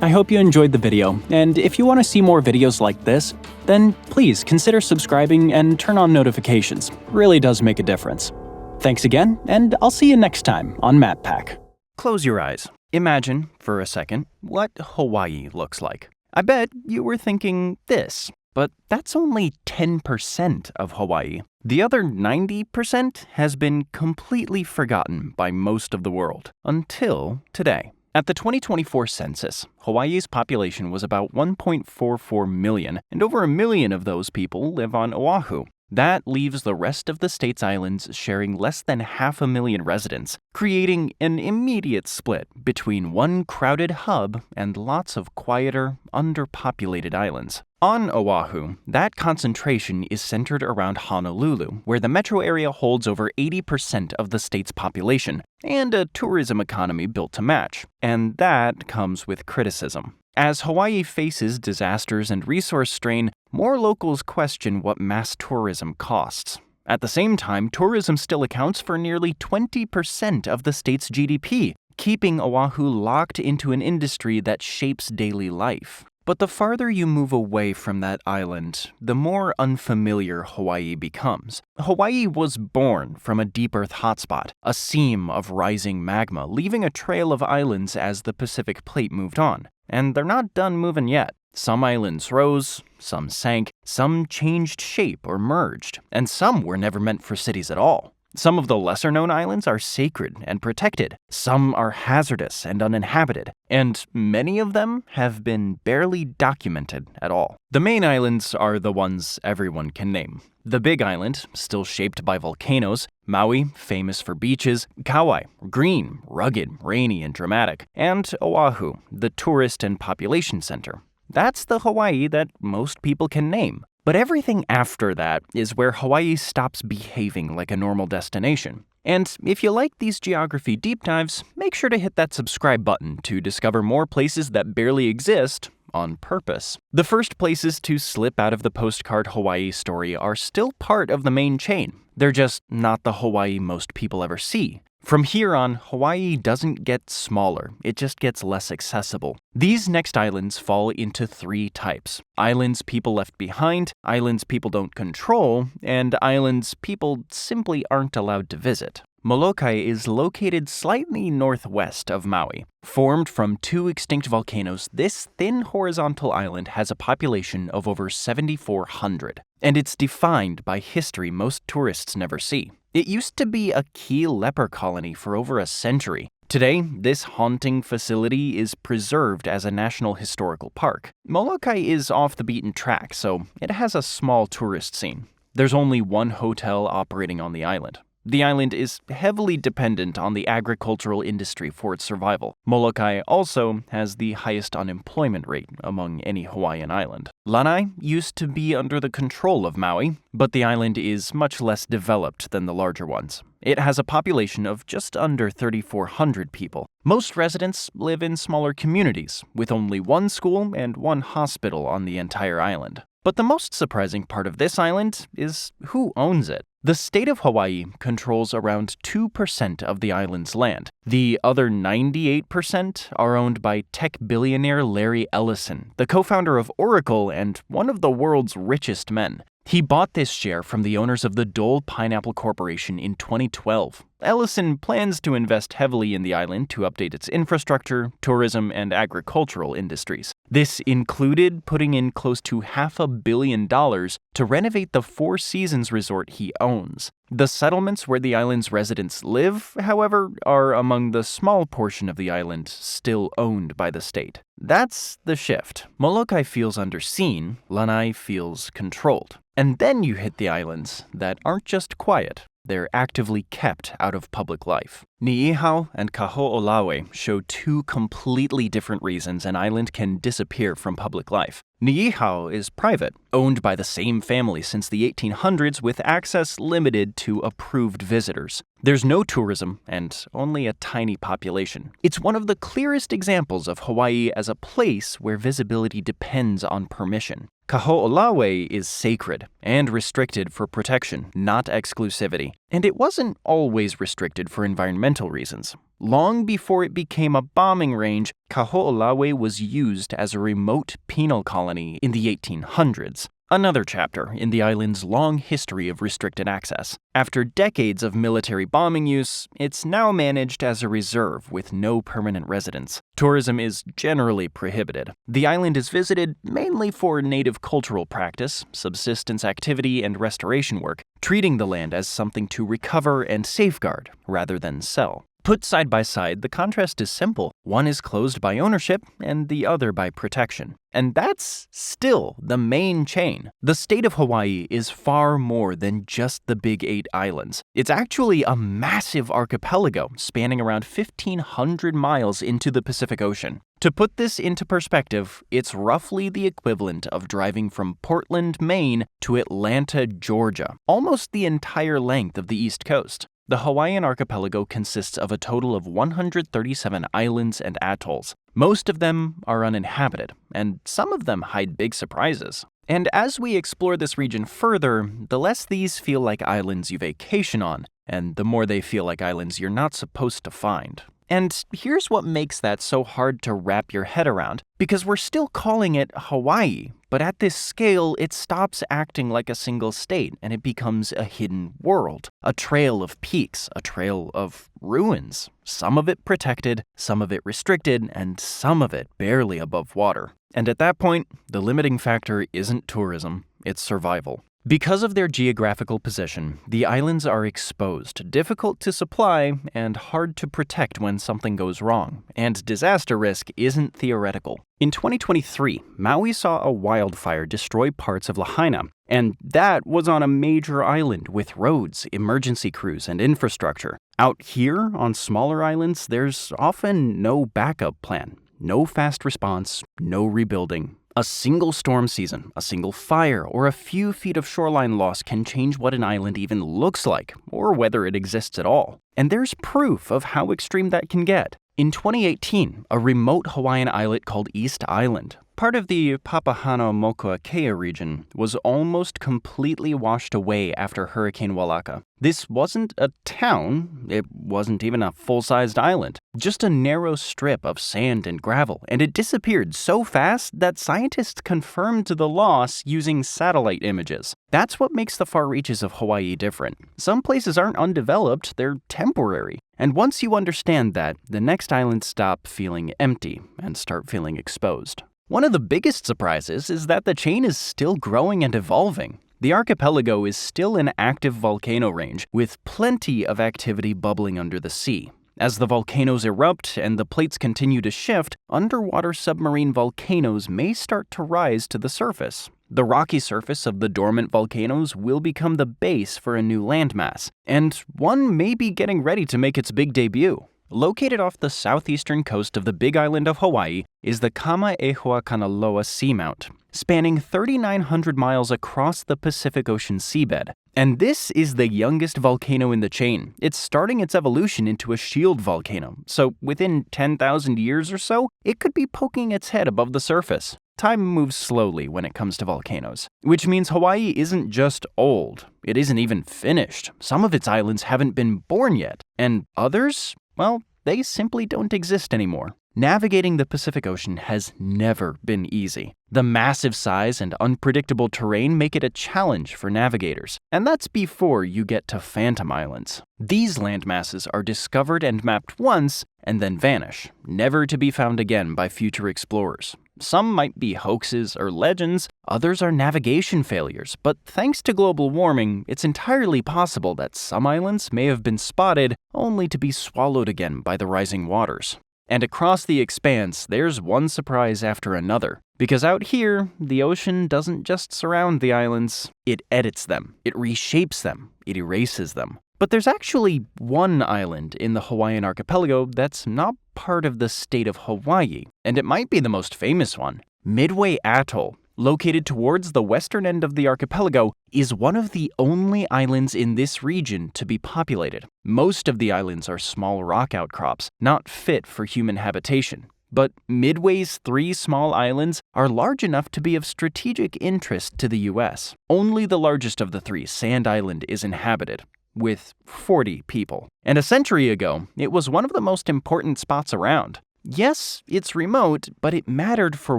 I hope you enjoyed the video, and if you want to see more videos like this, then please consider subscribing and turn on notifications. It really does make a difference. Thanks again, and I'll see you next time on MatPack. Close your eyes. Imagine, for a second, what Hawaii looks like. I bet you were thinking this, but that's only 10% of Hawaii. The other 90% has been completely forgotten by most of the world, until today. At the 2024 census, Hawaii's population was about 1.44 million, and over 1 million of those people live on Oahu. That leaves the rest of the state's islands sharing less than 500,000 residents, creating an immediate split between one crowded hub and lots of quieter, underpopulated islands. On Oahu, that concentration is centered around Honolulu, where the metro area holds over 80% of the state's population, and a tourism economy built to match. And that comes with criticism. As Hawaii faces disasters and resource strain, more locals question what mass tourism costs. At the same time, tourism still accounts for nearly 20% of the state's GDP, keeping Oahu locked into an industry that shapes daily life. But the farther you move away from that island, the more unfamiliar Hawaii becomes. Hawaii was born from a deep earth hotspot, a seam of rising magma, leaving a trail of islands as the Pacific plate moved on. And they're not done moving yet. Some islands rose, some sank, some changed shape or merged, and some were never meant for cities at all. Some of the lesser-known islands are sacred and protected. Some are hazardous and uninhabited. And many of them have been barely documented at all. The main islands are the ones everyone can name. The Big Island, still shaped by volcanoes, Maui, famous for beaches, Kauai, green, rugged, rainy, and dramatic, and Oahu, the tourist and population center. That's the Hawaii that most people can name. But everything after that is where Hawaii stops behaving like a normal destination. And if you like these geography deep dives, make sure to hit that subscribe button to discover more places that barely exist on purpose. The first places to slip out of the postcard Hawaii story are still part of the main chain. They're just not the Hawaii most people ever see. From here on, Hawaii doesn't get smaller, it just gets less accessible. These next islands fall into 3 types: islands people left behind, islands people don't control, and islands people simply aren't allowed to visit. Molokai is located slightly northwest of Maui. Formed from 2 extinct volcanoes, this thin horizontal island has a population of over 7,400, and it's defined by history most tourists never see. It used to be a key leper colony for over a century. Today, this haunting facility is preserved as a National Historical Park. Molokai is off the beaten track, so it has a small tourist scene. There's only 1 hotel operating on the island. The island is heavily dependent on the agricultural industry for its survival. Molokai also has the highest unemployment rate among any Hawaiian island. Lanai used to be under the control of Maui, but the island is much less developed than the larger ones. It has a population of just under 3,400 people. Most residents live in smaller communities, with only 1 school and 1 hospital on the entire island. But the most surprising part of this island is who owns it. The state of Hawaii controls around 2% of the island's land. The other 98% are owned by tech billionaire Larry Ellison, the co-founder of Oracle and one of the world's richest men. He bought this share from the owners of the Dole Pineapple Corporation in 2012. Ellison plans to invest heavily in the island to update its infrastructure, tourism, and agricultural industries. This included putting in close to $500 million to renovate the Four Seasons resort he owns. The settlements where the island's residents live, however, are among the small portion of the island still owned by the state. That's the shift. Molokai feels underseen, Lanai feels controlled. And then you hit the islands that aren't just quiet. They're actively kept out of public life. Niihau and Kaho'olawe show 2 completely different reasons an island can disappear from public life. Niihau is private, owned by the same family since the 1800s with access limited to approved visitors. There's no tourism and only a tiny population. It's one of the clearest examples of Hawaii as a place where visibility depends on permission. Kaho'olawe is sacred and restricted for protection, not exclusivity. And it wasn't always restricted for environmental reasons. Long before it became a bombing range, Kaho'olawe was used as a remote penal colony in the 1800s. Another chapter in the island's long history of restricted access. After decades of military bombing use, it's now managed as a reserve with no permanent residents. Tourism is generally prohibited. The island is visited mainly for native cultural practice, subsistence activity, and restoration work, treating the land as something to recover and safeguard rather than sell. Put side by side, the contrast is simple. One is closed by ownership and the other by protection. And that's still the main chain. The state of Hawaii is far more than just the Big 8 islands. It's actually a massive archipelago spanning around 1,500 miles into the Pacific Ocean. To put this into perspective, it's roughly the equivalent of driving from Portland, Maine to Atlanta, Georgia, almost the entire length of the East Coast. The Hawaiian archipelago consists of a total of 137 islands and atolls. Most of them are uninhabited, and some of them hide big surprises. And as we explore this region further, the less these feel like islands you vacation on, and the more they feel like islands you're not supposed to find. And here's what makes that so hard to wrap your head around, because we're still calling it Hawaii, but at this scale, it stops acting like a single state and it becomes a hidden world, a trail of peaks, a trail of ruins, some of it protected, some of it restricted, and some of it barely above water. And at that point, the limiting factor isn't tourism, it's survival. Because of their geographical position, the islands are exposed, difficult to supply, and hard to protect when something goes wrong, and disaster risk isn't theoretical. In 2023, Maui saw a wildfire destroy parts of Lahaina, and that was on a major island with roads, emergency crews, and infrastructure. Out here, on smaller islands, there's often no backup plan, no fast response, no rebuilding. A single storm season, a single fire, or a few feet of shoreline loss can change what an island even looks like, or whether it exists at all. And there's proof of how extreme that can get. In 2018, a remote Hawaiian islet called East Island, part of the Papahānaumokuākea region, was almost completely washed away after Hurricane Walaka. This wasn't a town, it wasn't even a full-sized island, just a narrow strip of sand and gravel, and it disappeared so fast that scientists confirmed the loss using satellite images. That's what makes the far reaches of Hawaii different. Some places aren't undeveloped, they're temporary. And once you understand that, the next islands stop feeling empty and start feeling exposed. One of the biggest surprises is that the chain is still growing and evolving. The archipelago is still an active volcano range, with plenty of activity bubbling under the sea. As the volcanoes erupt and the plates continue to shift, underwater submarine volcanoes may start to rise to the surface. The rocky surface of the dormant volcanoes will become the base for a new landmass, and one may be getting ready to make its big debut. Located off the southeastern coast of the Big Island of Hawaii is the Kamaʻehuakanaloa Seamount, spanning 3,900 miles across the Pacific Ocean seabed. And this is the youngest volcano in the chain. It's starting its evolution into a shield volcano, so within 10,000 years or so, it could be poking its head above the surface. Time moves slowly when it comes to volcanoes, which means Hawaii isn't just old, it isn't even finished. Some of its islands haven't been born yet, and others, well, they simply don't exist anymore. Navigating the Pacific Ocean has never been easy. The massive size and unpredictable terrain make it a challenge for navigators, and that's before you get to Phantom Islands. These landmasses are discovered and mapped once and then vanish, never to be found again by future explorers. Some might be hoaxes or legends, others are navigation failures, but thanks to global warming, it's entirely possible that some islands may have been spotted only to be swallowed again by the rising waters. And across the expanse, there's one surprise after another. Because out here, the ocean doesn't just surround the islands, it edits them, it reshapes them, it erases them. But there's actually one island in the Hawaiian archipelago that's not part of the state of Hawaii, and it might be the most famous one. Midway Atoll, located towards the western end of the archipelago, is one of the only islands in this region to be populated. Most of the islands are small rock outcrops, not fit for human habitation. But Midway's 3 small islands are large enough to be of strategic interest to the U.S. Only the largest of the 3, Sand Island, is inhabited, with 40 people. And a century ago, it was one of the most important spots around. Yes, it's remote, but it mattered for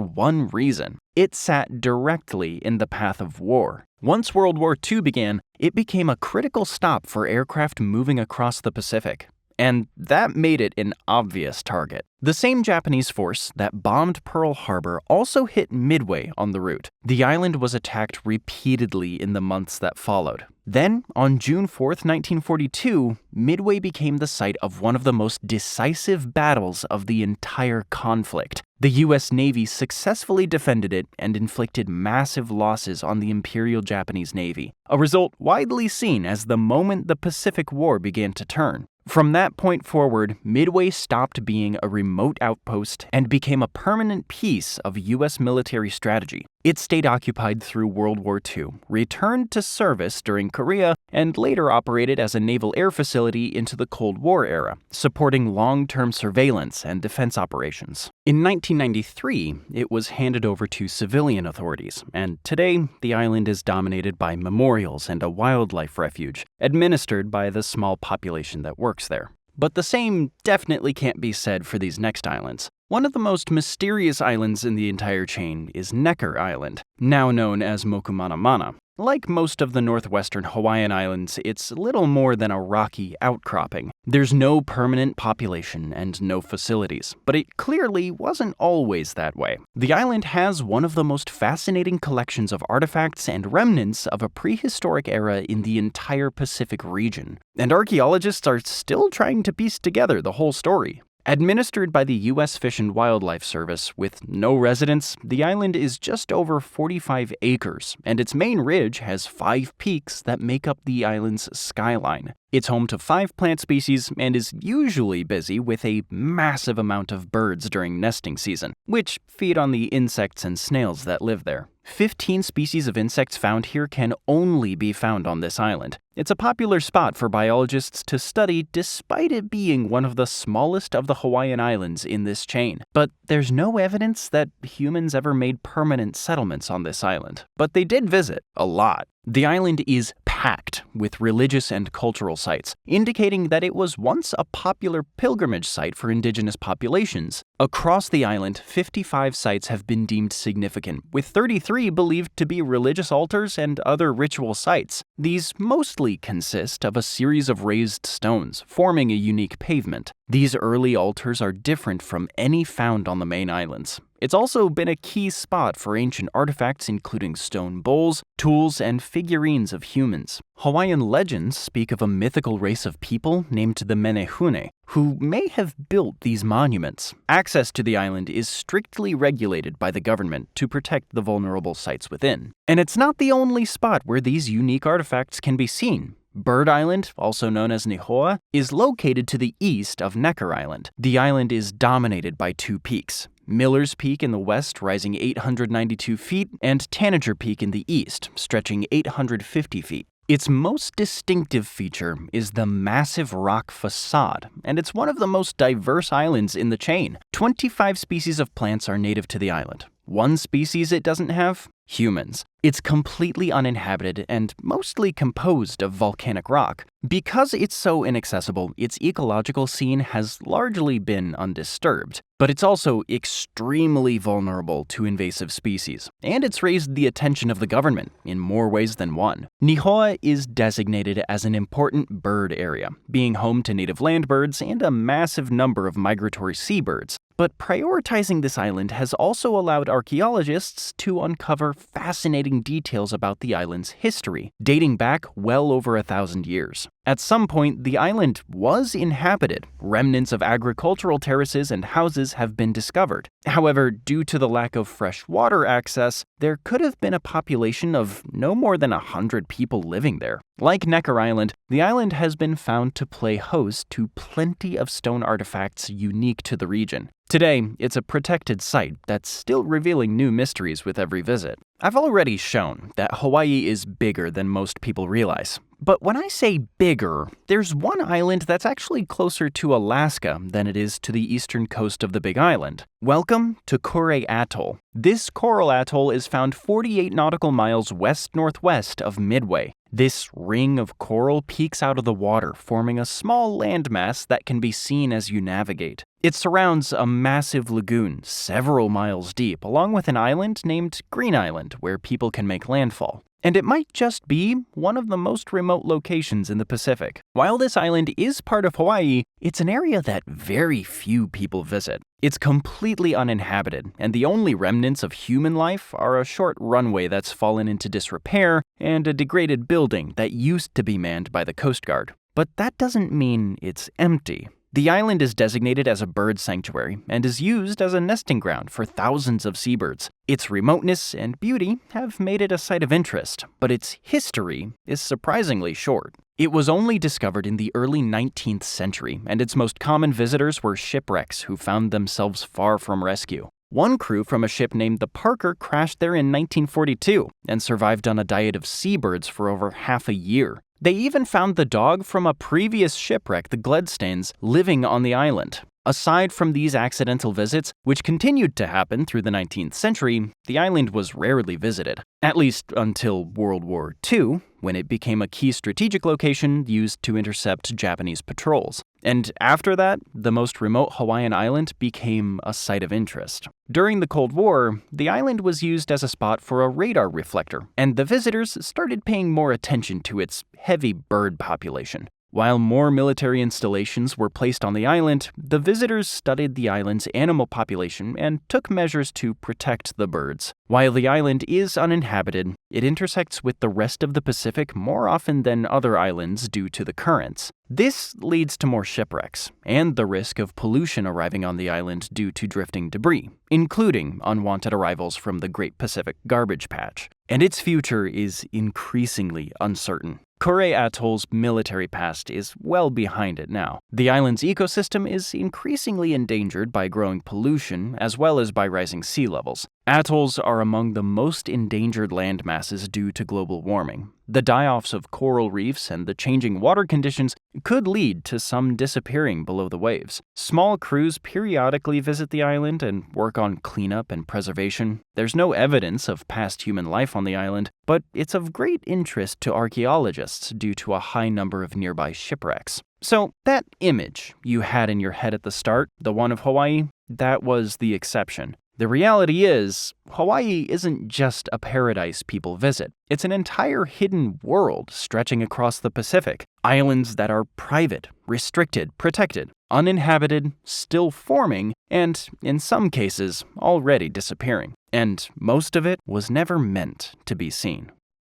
one reason. It sat directly in the path of war. Once World War II began, it became a critical stop for aircraft moving across the Pacific. And that made it an obvious target. The same Japanese force that bombed Pearl Harbor also hit Midway on the route. The island was attacked repeatedly in the months that followed. Then, on June 4th, 1942, Midway became the site of one of the most decisive battles of the entire conflict. The U.S. Navy successfully defended it and inflicted massive losses on the Imperial Japanese Navy, a result widely seen as the moment the Pacific War began to turn. From that point forward, Midway stopped being a remote outpost and became a permanent piece of U.S. military strategy. It stayed occupied through World War II, returned to service during Korea, and later operated as a naval air facility into the Cold War era, supporting long-term surveillance and defense operations. In 1993, it was handed over to civilian authorities, and today the island is dominated by memorials and a wildlife refuge, administered by the small population that works there. But the same definitely can't be said for these next islands. One of the most mysterious islands in the entire chain is Necker Island, now known as Mokumanamana. Like most of the northwestern Hawaiian Islands, it's little more than a rocky outcropping. There's no permanent population and no facilities, but it clearly wasn't always that way. The island has one of the most fascinating collections of artifacts and remnants of a prehistoric era in the entire Pacific region, and archaeologists are still trying to piece together the whole story. Administered by the U.S. Fish and Wildlife Service, with no residents, the island is just over 45 acres, and its main ridge has 5 peaks that make up the island's skyline. It's home to 5 plant species and is usually busy with a massive amount of birds during nesting season, which feed on the insects and snails that live there. 15 species of insects found here can only be found on this island. It's a popular spot for biologists to study despite it being one of the smallest of the Hawaiian Islands in this chain. But there's no evidence that humans ever made permanent settlements on this island. But they did visit, a lot. The island is packed with religious and cultural sites, indicating that it was once a popular pilgrimage site for indigenous populations. Across the island, 55 sites have been deemed significant, with 33 believed to be religious altars and other ritual sites. These mostly consist of a series of raised stones, forming a unique pavement. These early altars are different from any found on the main islands. It's also been a key spot for ancient artifacts including stone bowls, tools, and figurines of humans. Hawaiian legends speak of a mythical race of people named the Menehune, who may have built these monuments. Access to the island is strictly regulated by the government to protect the vulnerable sites within. And it's not the only spot where these unique artifacts can be seen. Bird Island, also known as Nihoa, is located to the east of Necker Island. The island is dominated by 2 peaks. Miller's Peak in the west, rising 892 feet, and Tanager Peak in the east, stretching 850 feet. Its most distinctive feature is the massive rock facade, and it's one of the most diverse islands in the chain. 25 species of plants are native to the island. One species it doesn't have? Humans. It's completely uninhabited and mostly composed of volcanic rock. Because it's so inaccessible, its ecological scene has largely been undisturbed. But it's also extremely vulnerable to invasive species, and it's raised the attention of the government in more ways than one. Nihoa is designated as an important bird area, being home to native land birds and a massive number of migratory seabirds. But prioritizing this island has also allowed archaeologists to uncover fascinating details about the island's history, dating back well over 1,000 years. At some point, the island was inhabited. Remnants of agricultural terraces and houses have been discovered. However, due to the lack of fresh water access, there could have been a population of no more than 100 people living there. Like Necker Island, the island has been found to play host to plenty of stone artifacts unique to the region. Today, it's a protected site that's still revealing new mysteries with every visit. I've already shown that Hawaii is bigger than most people realize. But when I say bigger, there's one island that's actually closer to Alaska than it is to the eastern coast of the Big Island. Welcome to Kure Atoll. This coral atoll is found 48 nautical miles west-northwest of Midway. This ring of coral peeks out of the water, forming a small landmass that can be seen as you navigate. It surrounds a massive lagoon several miles deep, along with an island named Green Island, where people can make landfall. And it might just be one of the most remote locations in the Pacific. While this island is part of Hawaii, it's an area that very few people visit. It's completely uninhabited, and the only remnants of human life are a short runway that's fallen into disrepair and a degraded building that used to be manned by the Coast Guard. But that doesn't mean it's empty. The island is designated as a bird sanctuary and is used as a nesting ground for thousands of seabirds. Its remoteness and beauty have made it a site of interest, but its history is surprisingly short. It was only discovered in the early 19th century, and its most common visitors were shipwrecks who found themselves far from rescue. One crew from a ship named the Parker crashed there in 1942 and survived on a diet of seabirds for over half a year. They even found the dog from a previous shipwreck, the Gledstanes, living on the island. Aside from these accidental visits, which continued to happen through the 19th century, the island was rarely visited, at least until World War II, when it became a key strategic location used to intercept Japanese patrols. And after that, the most remote Hawaiian island became a site of interest. During the Cold War, the island was used as a spot for a radar reflector, and the visitors started paying more attention to its heavy bird population. While more military installations were placed on the island, the visitors studied the island's animal population and took measures to protect the birds. While the island is uninhabited, it intersects with the rest of the Pacific more often than other islands due to the currents. This leads to more shipwrecks and the risk of pollution arriving on the island due to drifting debris, including unwanted arrivals from the Great Pacific Garbage Patch. And its future is increasingly uncertain. Kure Atoll's military past is well behind it now. The island's ecosystem is increasingly endangered by growing pollution as well as by rising sea levels. Atolls are among the most endangered land masses due to global warming. The die-offs of coral reefs and the changing water conditions could lead to some disappearing below the waves. Small crews periodically visit the island and work on cleanup and preservation. There's no evidence of past human life on the island, but it's of great interest to archaeologists due to a high number of nearby shipwrecks. So that image you had in your head at the start, the one of Hawaii, that was the exception. The reality is, Hawaii isn't just a paradise people visit. It's an entire hidden world stretching across the Pacific. Islands that are private, restricted, protected, uninhabited, still forming, and, in some cases, already disappearing. And most of it was never meant to be seen.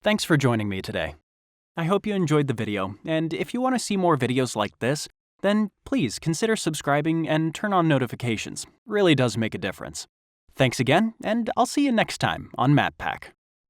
Thanks for joining me today. I hope you enjoyed the video, and if you want to see more videos like this, then please consider subscribing and turn on notifications. It really does make a difference. Thanks again, and I'll see you next time on MapPack.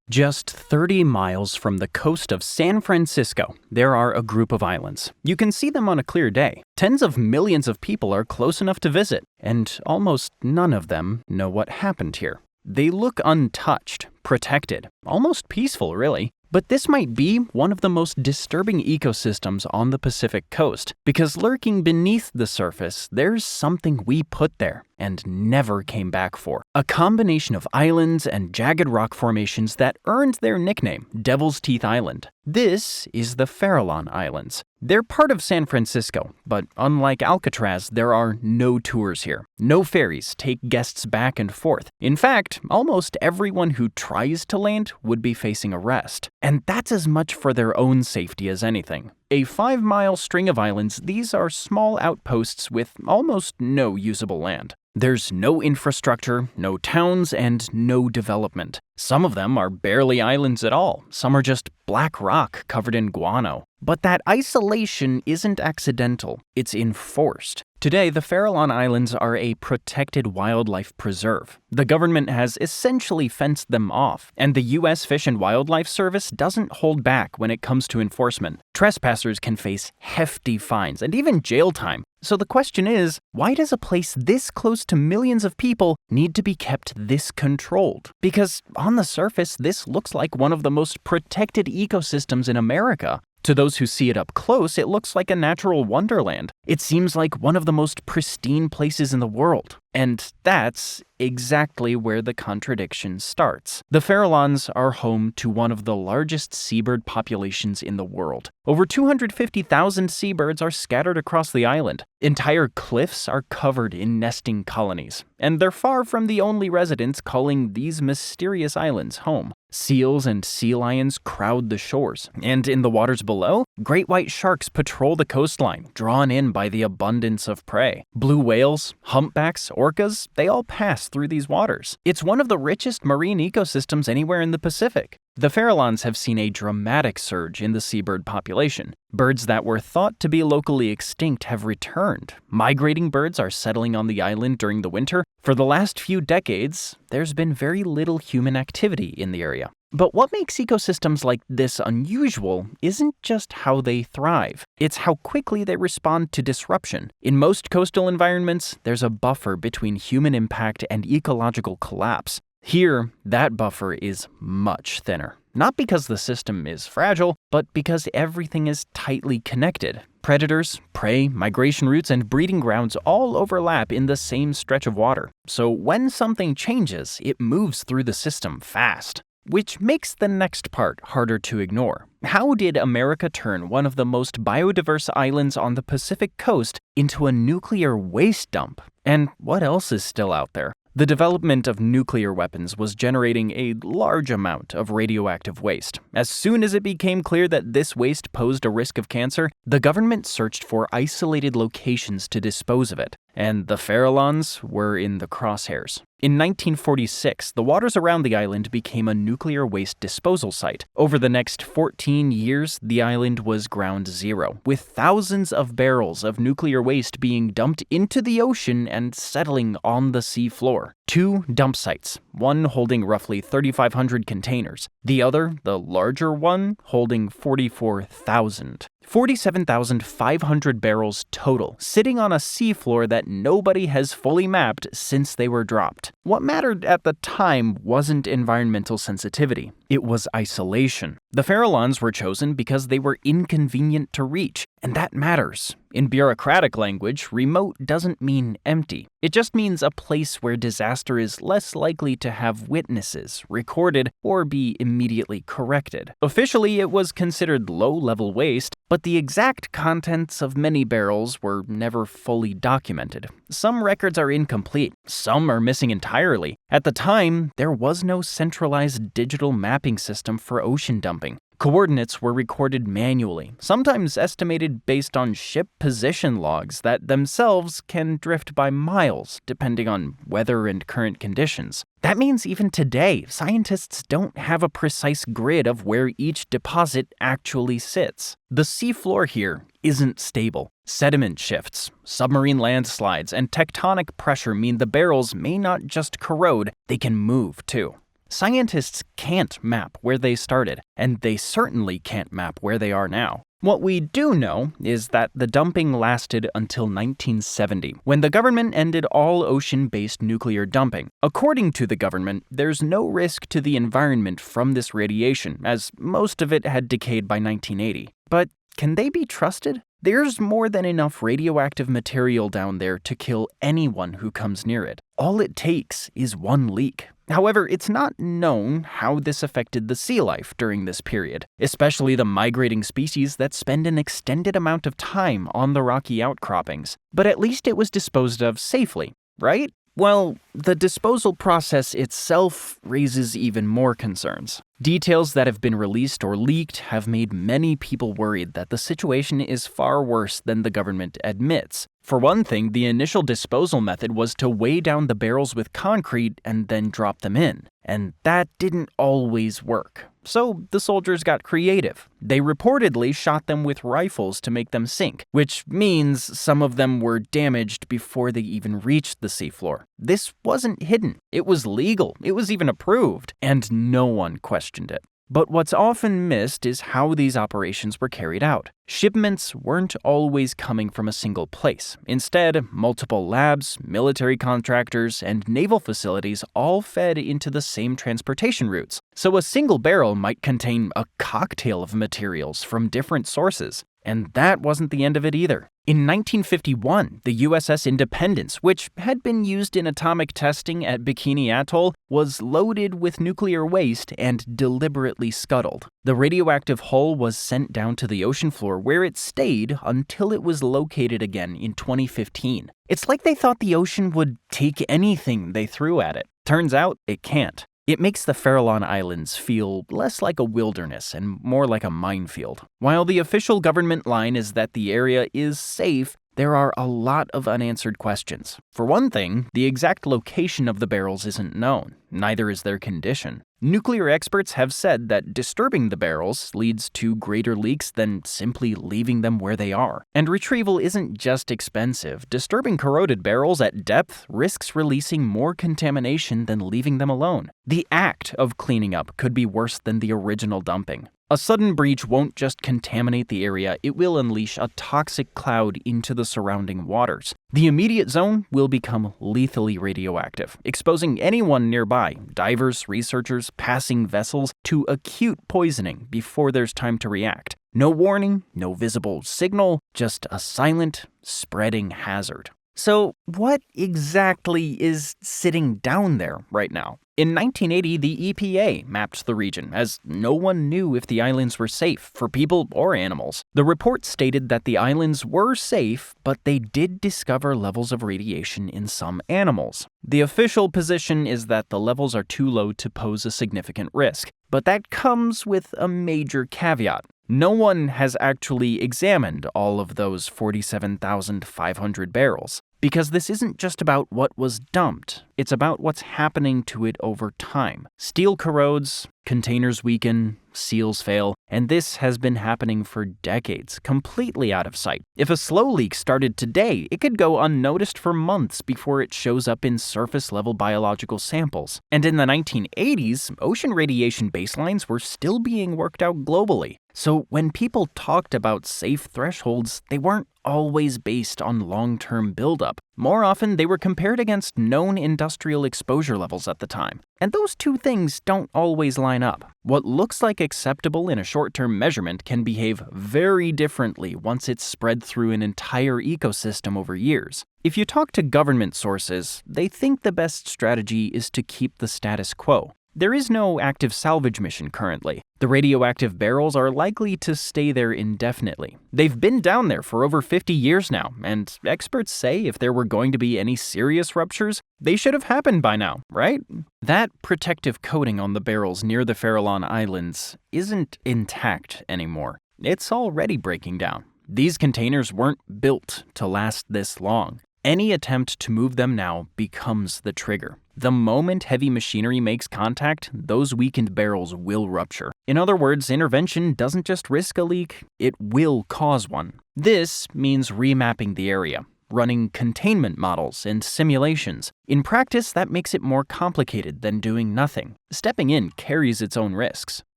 Just 30 miles from the coast of San Francisco, there are a group of islands. You can see them on a clear day. Tens of millions of people are close enough to visit, and almost none of them know what happened here. They look untouched, protected, almost peaceful, really. But this might be one of the most disturbing ecosystems on the Pacific coast, because lurking beneath the surface, there's something we put there and never came back for. A combination of islands and jagged rock formations that earned their nickname, Devil's Teeth Island. This is the Farallon Islands. They're part of San Francisco, but unlike Alcatraz, there are no tours here. No ferries take guests back and forth. In fact, almost everyone who tries to land would be facing arrest. And that's as much for their own safety as anything. A 5-mile string of islands, these are small outposts with almost no usable land. There's no infrastructure, no towns, and no development. Some of them are barely islands at all. Some are just black rock covered in guano. But that isolation isn't accidental, it's enforced. Today, the Farallon Islands are a protected wildlife preserve. The government has essentially fenced them off, and the U.S. Fish and Wildlife Service doesn't hold back when it comes to enforcement. Trespassers can face hefty fines and even jail time. So the question is, why does a place this close to millions of people need to be kept this controlled? Because on the surface, this looks like one of the most protected ecosystems in America. To those who see it up close, it looks like a natural wonderland. It seems like one of the most pristine places in the world. And that's exactly where the contradiction starts. The Farallons are home to one of the largest seabird populations in the world. Over 250,000 seabirds are scattered across the island. Entire cliffs are covered in nesting colonies, and they're far from the only residents calling these mysterious islands home. Seals and sea lions crowd the shores, and in the waters below, great white sharks patrol the coastline, drawn in by the abundance of prey. Blue whales, humpbacks, orcas, they all pass through these waters. It's one of the richest marine ecosystems anywhere in the Pacific. The Farallons have seen a dramatic surge in the seabird population. Birds that were thought to be locally extinct have returned. Migrating birds are settling on the island during the winter. For the last few decades, there's been very little human activity in the area. But what makes ecosystems like this unusual isn't just how they thrive. It's how quickly they respond to disruption. In most coastal environments, there's a buffer between human impact and ecological collapse. Here, that buffer is much thinner. Not because the system is fragile, but because everything is tightly connected. Predators, prey, migration routes, and breeding grounds all overlap in the same stretch of water. So when something changes, it moves through the system fast. Which makes the next part harder to ignore. How did America turn one of the most biodiverse islands on the Pacific coast into a nuclear waste dump? And what else is still out there? The development of nuclear weapons was generating a large amount of radioactive waste. As soon as it became clear that this waste posed a risk of cancer, the government searched for isolated locations to dispose of it, and the Farallones were in the crosshairs. In 1946, the waters around the island became a nuclear waste disposal site. Over the next 14 years, the island was ground zero, with thousands of barrels of nuclear waste being dumped into the ocean and settling on the sea floor. 2 dump sites, one holding roughly 3,500 containers, the other, the larger one, holding 44,000. 47,500 barrels total, sitting on a seafloor that nobody has fully mapped since they were dropped. What mattered at the time wasn't environmental sensitivity, it was isolation. The Farallones were chosen because they were inconvenient to reach, and that matters. In bureaucratic language, remote doesn't mean empty. It just means a place where disaster is less likely to have witnesses, recorded, or be immediately corrected. Officially, it was considered low-level waste, but the exact contents of many barrels were never fully documented. Some records are incomplete, some are missing entirely. At the time, there was no centralized digital mapping system for ocean dumping. Coordinates were recorded manually, sometimes estimated based on ship position logs that themselves can drift by miles depending on weather and current conditions. That means even today, scientists don't have a precise grid of where each deposit actually sits. The seafloor here isn't stable. Sediment shifts, submarine landslides, and tectonic pressure mean the barrels may not just corrode, they can move too. Scientists can't map where they started, and they certainly can't map where they are now. What we do know is that the dumping lasted until 1970, when the government ended all ocean-based nuclear dumping. According to the government, there's no risk to the environment from this radiation, as most of it had decayed by 1980. But can they be trusted? There's more than enough radioactive material down there to kill anyone who comes near it. All it takes is one leak. However, it's not known how this affected the sea life during this period, especially the migrating species that spend an extended amount of time on the rocky outcroppings. But at least it was disposed of safely, right? Well, the disposal process itself raises even more concerns. Details that have been released or leaked have made many people worried that the situation is far worse than the government admits. For one thing, the initial disposal method was to weigh down the barrels with concrete and then drop them in. And that didn't always work. So the soldiers got creative. They reportedly shot them with rifles to make them sink, which means some of them were damaged before they even reached the seafloor. This wasn't hidden. It was legal. It was even approved. And no one questioned it. But what's often missed is how these operations were carried out. Shipments weren't always coming from a single place. Instead, multiple labs, military contractors, and naval facilities all fed into the same transportation routes. So a single barrel might contain a cocktail of materials from different sources. And that wasn't the end of it either. In 1951, the USS Independence, which had been used in atomic testing at Bikini Atoll, was loaded with nuclear waste and deliberately scuttled. The radioactive hull was sent down to the ocean floor where it stayed until it was located again in 2015. It's like they thought the ocean would take anything they threw at it. Turns out it can't. It makes the Farallon Islands feel less like a wilderness and more like a minefield. While the official government line is that the area is safe, there are a lot of unanswered questions. For one thing, the exact location of the barrels isn't known. Neither is their condition. Nuclear experts have said that disturbing the barrels leads to greater leaks than simply leaving them where they are. And retrieval isn't just expensive. Disturbing corroded barrels at depth risks releasing more contamination than leaving them alone. The act of cleaning up could be worse than the original dumping. A sudden breach won't just contaminate the area, it will unleash a toxic cloud into the surrounding waters. The immediate zone will become lethally radioactive, exposing anyone nearby, divers, researchers, passing vessels, to acute poisoning before there's time to react. No warning, no visible signal, just a silent, spreading hazard. So, what exactly is sitting down there right now? In 1980, the EPA mapped the region, as no one knew if the islands were safe for people or animals. The report stated that the islands were safe, but they did discover levels of radiation in some animals. The official position is that the levels are too low to pose a significant risk, but that comes with a major caveat. No one has actually examined all of those 47,500 barrels. Because this isn't just about what was dumped, it's about what's happening to it over time. Steel corrodes, containers weaken, seals fail, and this has been happening for decades, completely out of sight. If a slow leak started today, it could go unnoticed for months before it shows up in surface-level biological samples. And in the 1980s, ocean radiation baselines were still being worked out globally. So when people talked about safe thresholds, they weren't always based on long-term buildup. More often, they were compared against known industrial exposure levels at the time. And those two things don't always line up. What looks like acceptable in a short-term measurement can behave very differently once it's spread through an entire ecosystem over years. If you talk to government sources, they think the best strategy is to keep the status quo. There is no active salvage mission currently. The radioactive barrels are likely to stay there indefinitely. They've been down there for over 50 years now, and experts say if there were going to be any serious ruptures, they should have happened by now, right? That protective coating on the barrels near the Farallon Islands isn't intact anymore. It's already breaking down. These containers weren't built to last this long. Any attempt to move them now becomes the trigger. The moment heavy machinery makes contact, those weakened barrels will rupture. In other words, intervention doesn't just risk a leak, it will cause one. This means remapping the area, running containment models and simulations. In practice, that makes it more complicated than doing nothing. Stepping in carries its own risks.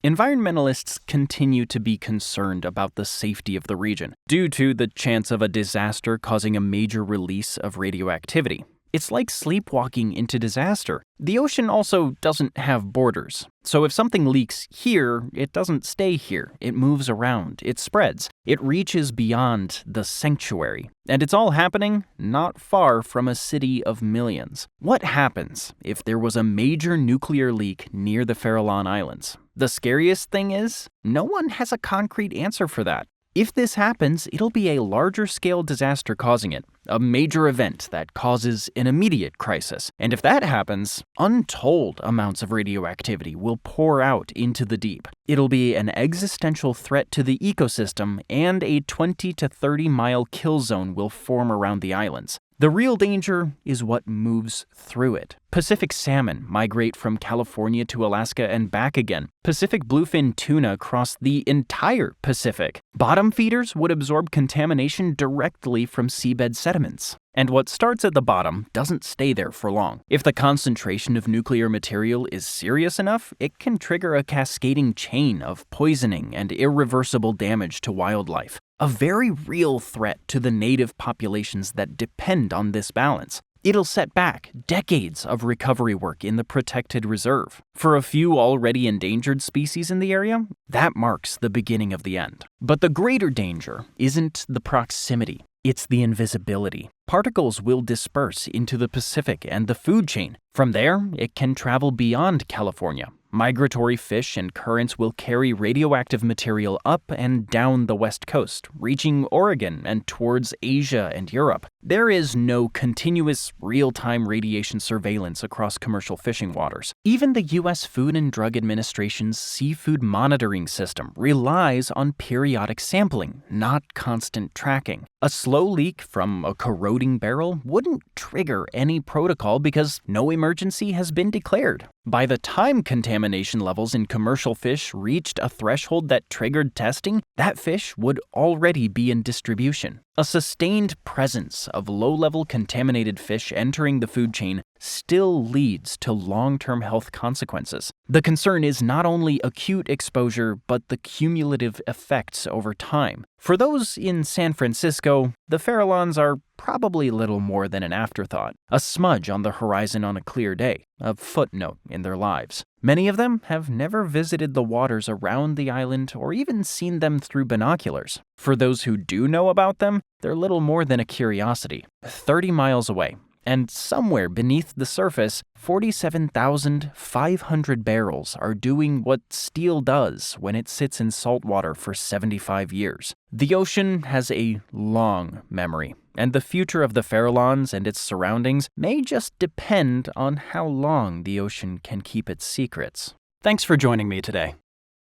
Environmentalists continue to be concerned about the safety of the region, due to the chance of a disaster causing a major release of radioactivity. It's like sleepwalking into disaster. The ocean also doesn't have borders. So if something leaks here, it doesn't stay here. It moves around. It spreads. It reaches beyond the sanctuary. And it's all happening not far from a city of millions. What happens if there was a major nuclear leak near the Farallon Islands? The scariest thing is, no one has a concrete answer for that. If this happens, it'll be a larger-scale disaster causing it, a major event that causes an immediate crisis. And if that happens, untold amounts of radioactivity will pour out into the deep. It'll be an existential threat to the ecosystem, and a 20 to 30-mile kill zone will form around the islands. The real danger is what moves through it. Pacific salmon migrate from California to Alaska and back again. Pacific bluefin tuna cross the entire Pacific. Bottom feeders would absorb contamination directly from seabed sediments. And what starts at the bottom doesn't stay there for long. If the concentration of nuclear material is serious enough, it can trigger a cascading chain of poisoning and irreversible damage to wildlife. A very real threat to the native populations that depend on this balance. It'll set back decades of recovery work in the protected reserve. For a few already endangered species in the area, that marks the beginning of the end. But the greater danger isn't the proximity, it's the invisibility. Particles will disperse into the Pacific and the food chain. From there, it can travel beyond California. Migratory fish and currents will carry radioactive material up and down the west coast, reaching Oregon and towards Asia and Europe. There is no continuous, real-time radiation surveillance across commercial fishing waters. Even the U.S. Food and Drug Administration's seafood monitoring system relies on periodic sampling, not constant tracking. A slow leak from a corroding barrel wouldn't trigger any protocol because no emergency has been declared. By the time contamination levels in commercial fish reached a threshold that triggered testing, that fish would already be in distribution. A sustained presence of low-level contaminated fish entering the food chain still leads to long-term health consequences. The concern is not only acute exposure, but the cumulative effects over time. For those in San Francisco, the Farallones are probably little more than an afterthought, a smudge on the horizon on a clear day, a footnote in their lives. Many of them have never visited the waters around the island or even seen them through binoculars. For those who do know about them, they're little more than a curiosity. 30 miles away, and somewhere beneath the surface, 47,500 barrels are doing what steel does when it sits in salt water for 75 years. The ocean has a long memory, and the future of the Farallones and its surroundings may just depend on how long the ocean can keep its secrets. Thanks for joining me today.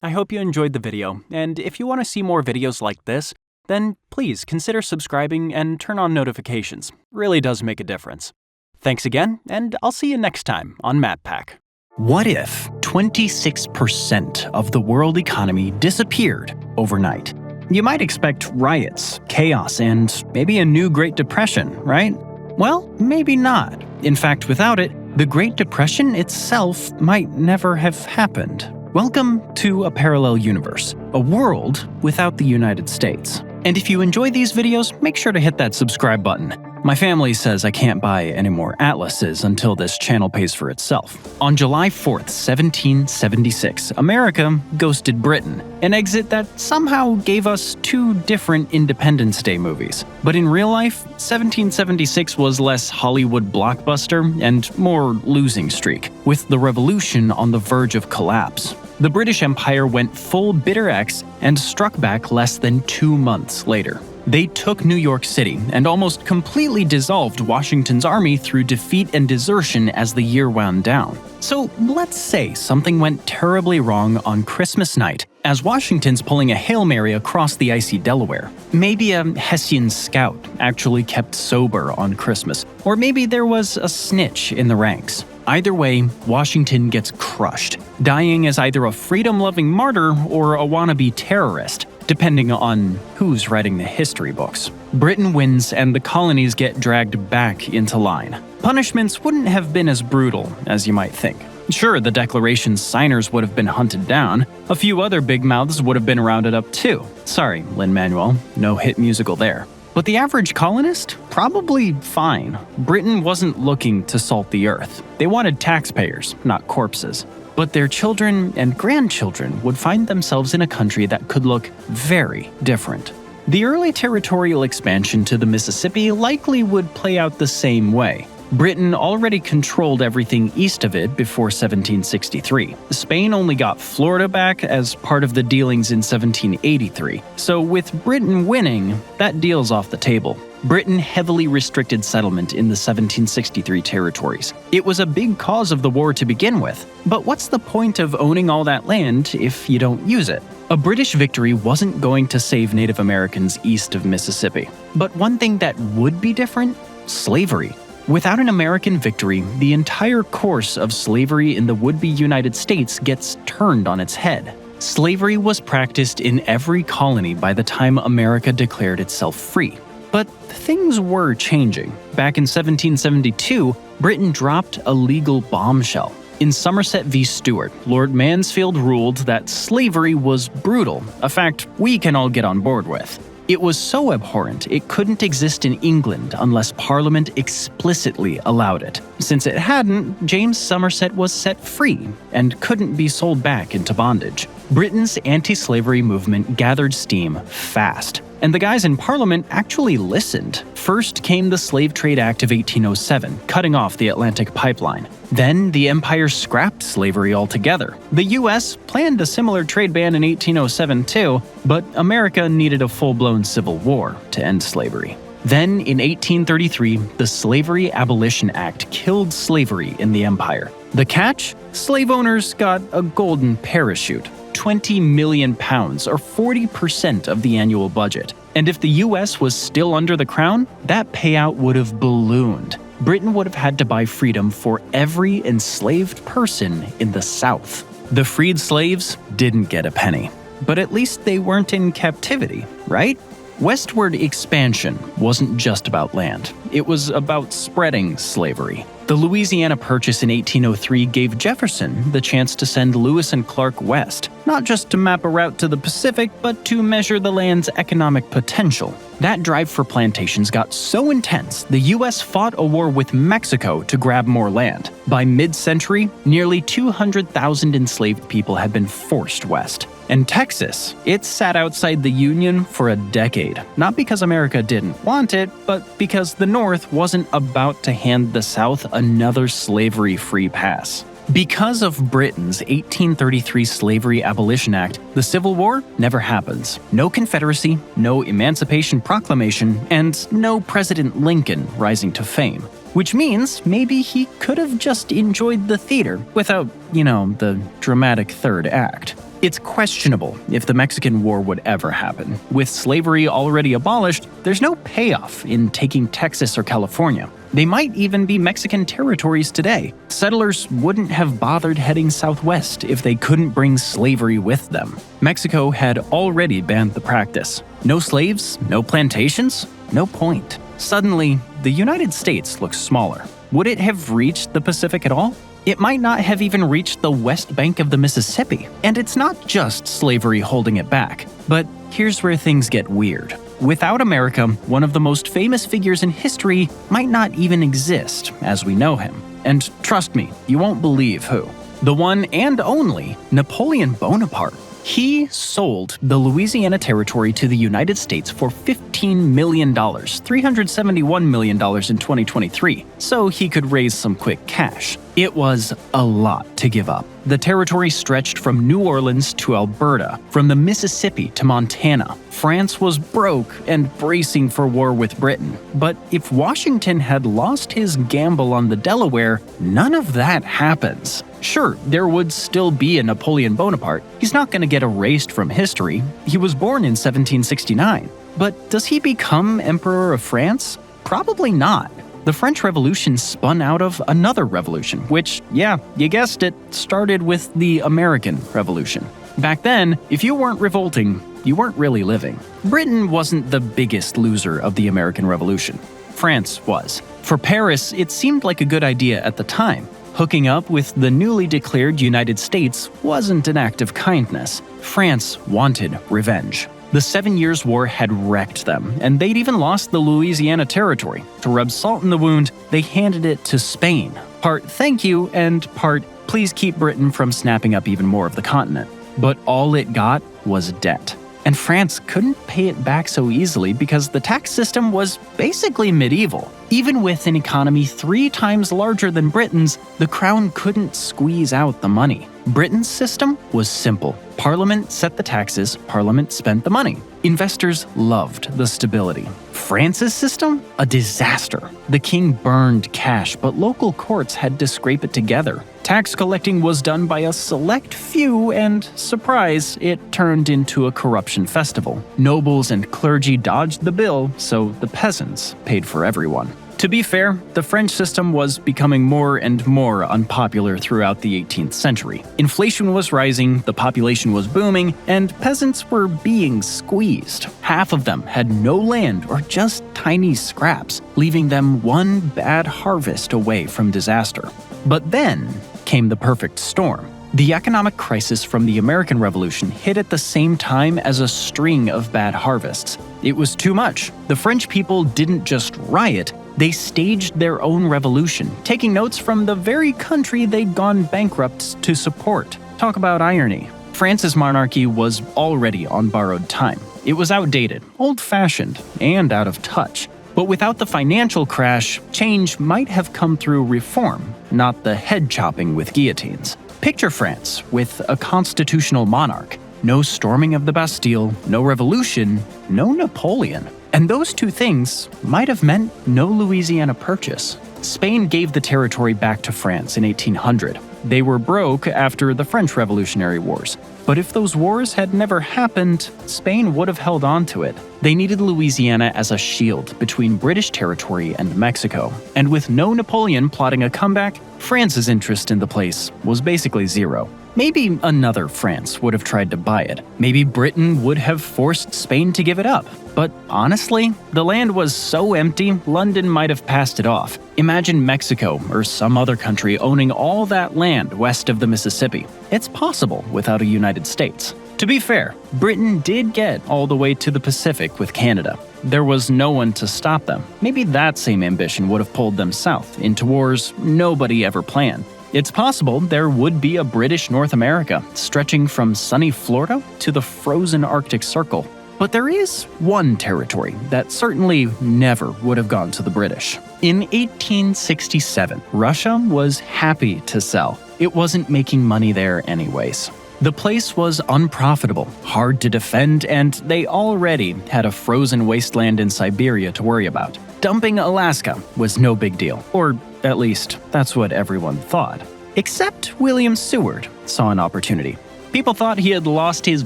I hope you enjoyed the video, and if you want to see more videos like this, then please consider subscribing and turn on notifications. It really does make a difference. Thanks again, and I'll see you next time on MatPack. What if 26% of the world economy disappeared overnight? You might expect riots, chaos, and maybe a new Great Depression, right? Well, maybe not. In fact, without it, the Great Depression itself might never have happened. Welcome to a parallel universe, a world without the United States. And if you enjoy these videos, make sure to hit that subscribe button. My family says I can't buy any more atlases until this channel pays for itself. On July 4th, 1776, America ghosted Britain, an exit that somehow gave us two different Independence Day movies. But in real life, 1776 was less Hollywood blockbuster and more losing streak, with the revolution on the verge of collapse. The British Empire went full Bitter X and struck back less than 2 months later. They took New York City and almost completely dissolved Washington's army through defeat and desertion as the year wound down. So let's say something went terribly wrong on Christmas night as Washington's pulling a Hail Mary across the icy Delaware. Maybe a Hessian scout actually kept sober on Christmas, or maybe there was a snitch in the ranks. Either way, Washington gets crushed, dying as either a freedom-loving martyr or a wannabe terrorist, depending on who's writing the history books. Britain wins and the colonies get dragged back into line. Punishments wouldn't have been as brutal as you might think. Sure, the Declaration's signers would have been hunted down. A few other big mouths would have been rounded up too. Sorry, Lin-Manuel, no hit musical there. But the average colonist? Probably fine. Britain wasn't looking to salt the earth. They wanted taxpayers, not corpses. But their children and grandchildren would find themselves in a country that could look very different. The early territorial expansion to the Mississippi likely would play out the same way. Britain already controlled everything east of it before 1763. Spain only got Florida back as part of the dealings in 1783. So with Britain winning, that deal's off the table. Britain heavily restricted settlement in the 1763 territories. It was a big cause of the war to begin with. But what's the point of owning all that land if you don't use it? A British victory wasn't going to save Native Americans east of Mississippi. But one thing that would be different? Slavery. Without an American victory, the entire course of slavery in the would-be United States gets turned on its head. Slavery was practiced in every colony by the time America declared itself free. But things were changing. Back in 1772, Britain dropped a legal bombshell. In Somerset v. Stewart, Lord Mansfield ruled that slavery was brutal, a fact we can all get on board with. It was so abhorrent it couldn't exist in England unless Parliament explicitly allowed it. Since it hadn't, James Somerset was set free and couldn't be sold back into bondage. Britain's anti-slavery movement gathered steam fast, and the guys in Parliament actually listened. First came the Slave Trade Act of 1807, cutting off the Atlantic Pipeline. Then the empire scrapped slavery altogether. The US planned a similar trade ban in 1807 too, but America needed a full-blown civil war to end slavery. Then, in 1833, the Slavery Abolition Act killed slavery in the empire. The catch? Slave owners got a golden parachute. 20 million pounds, or 40% of the annual budget. And if the US was still under the crown, that payout would have ballooned. Britain would have had to buy freedom for every enslaved person in the South. The freed slaves didn't get a penny. But at least they weren't in captivity, right? Westward expansion wasn't just about land. It was about spreading slavery. The Louisiana Purchase in 1803 gave Jefferson the chance to send Lewis and Clark west, not just to map a route to the Pacific, but to measure the land's economic potential. That drive for plantations got so intense, the U.S. fought a war with Mexico to grab more land. By mid-century, nearly 200,000 enslaved people had been forced west. And Texas, it sat outside the Union for a decade, not because America didn't want it, but because the North wasn't about to hand the South another slavery-free pass. Because of Britain's 1833 Slavery Abolition Act, the Civil War never happens. No Confederacy, no Emancipation Proclamation, and no President Lincoln rising to fame. Which means maybe he could have just enjoyed the theater without, the dramatic third act. It's questionable if the Mexican War would ever happen. With slavery already abolished, there's no payoff in taking Texas or California. They might even be Mexican territories today. Settlers wouldn't have bothered heading southwest if they couldn't bring slavery with them. Mexico had already banned the practice. No slaves, no plantations, no point. Suddenly, the United States looks smaller. Would it have reached the Pacific at all? It might not have even reached the west bank of the Mississippi. And it's not just slavery holding it back. But here's where things get weird. Without America, one of the most famous figures in history might not even exist as we know him. And trust me, you won't believe who. The one and only Napoleon Bonaparte. He sold the Louisiana Territory to the United States for $15 million, $371 million in 2023, so he could raise some quick cash. It was a lot to give up. The territory stretched from New Orleans to Alberta, from the Mississippi to Montana. France was broke and bracing for war with Britain. But if Washington had lost his gamble on the Delaware, none of that happens. Sure, there would still be a Napoleon Bonaparte. He's not going to get erased from history. He was born in 1769. But does he become Emperor of France? Probably not. The French Revolution spun out of another revolution, which, yeah, you guessed it, started with the American Revolution. Back then, if you weren't revolting, you weren't really living. Britain wasn't the biggest loser of the American Revolution. France was. For Paris, it seemed like a good idea at the time. Hooking up with the newly declared United States wasn't an act of kindness. France wanted revenge. The 7 Years' War had wrecked them, and they'd even lost the Louisiana Territory. To rub salt in the wound, they handed it to Spain. Part thank you and part please keep Britain from snapping up even more of the continent. But all it got was debt. And France couldn't pay it back so easily because the tax system was basically medieval. Even with an economy 3 times larger than Britain's, the crown couldn't squeeze out the money. Britain's system was simple. Parliament set the taxes, Parliament spent the money. Investors loved the stability. France's system? A disaster. The king burned cash, but local courts had to scrape it together. Tax collecting was done by a select few, and surprise, it turned into a corruption festival. Nobles and clergy dodged the bill, so the peasants paid for everyone. To be fair, the French system was becoming more and more unpopular throughout the 18th century. Inflation was rising, the population was booming, and peasants were being squeezed. Half of them had no land or just tiny scraps, leaving them one bad harvest away from disaster. But then came the perfect storm. The economic crisis from the American Revolution hit at the same time as a string of bad harvests. It was too much. The French people didn't just riot, they staged their own revolution, taking notes from the very country they'd gone bankrupt to support. Talk about irony. France's monarchy was already on borrowed time. It was outdated, old-fashioned, and out of touch. But without the financial crash, change might have come through reform, not the head-chopping with guillotines. Picture France with a constitutional monarch. No storming of the Bastille, no revolution, no Napoleon. And those two things might have meant no Louisiana Purchase. Spain gave the territory back to France in 1800. They were broke after the French Revolutionary Wars. But if those wars had never happened, Spain would have held on to it. They needed Louisiana as a shield between British territory and Mexico. And with no Napoleon plotting a comeback, France's interest in the place was basically zero. Maybe another France would have tried to buy it. Maybe Britain would have forced Spain to give it up. But honestly, the land was so empty, London might have passed it off. Imagine Mexico or some other country owning all that land west of the Mississippi. It's possible without a United States. To be fair, Britain did get all the way to the Pacific with Canada. There was no one to stop them. Maybe that same ambition would have pulled them south into wars nobody ever planned. It's possible there would be a British North America, stretching from sunny Florida to the frozen Arctic Circle. But there is one territory that certainly never would have gone to the British. In 1867, Russia was happy to sell. It wasn't making money there anyways. The place was unprofitable, hard to defend, and they already had a frozen wasteland in Siberia to worry about. Dumping Alaska was no big deal, or at least that's what everyone thought. Except William Seward saw an opportunity. People thought he had lost his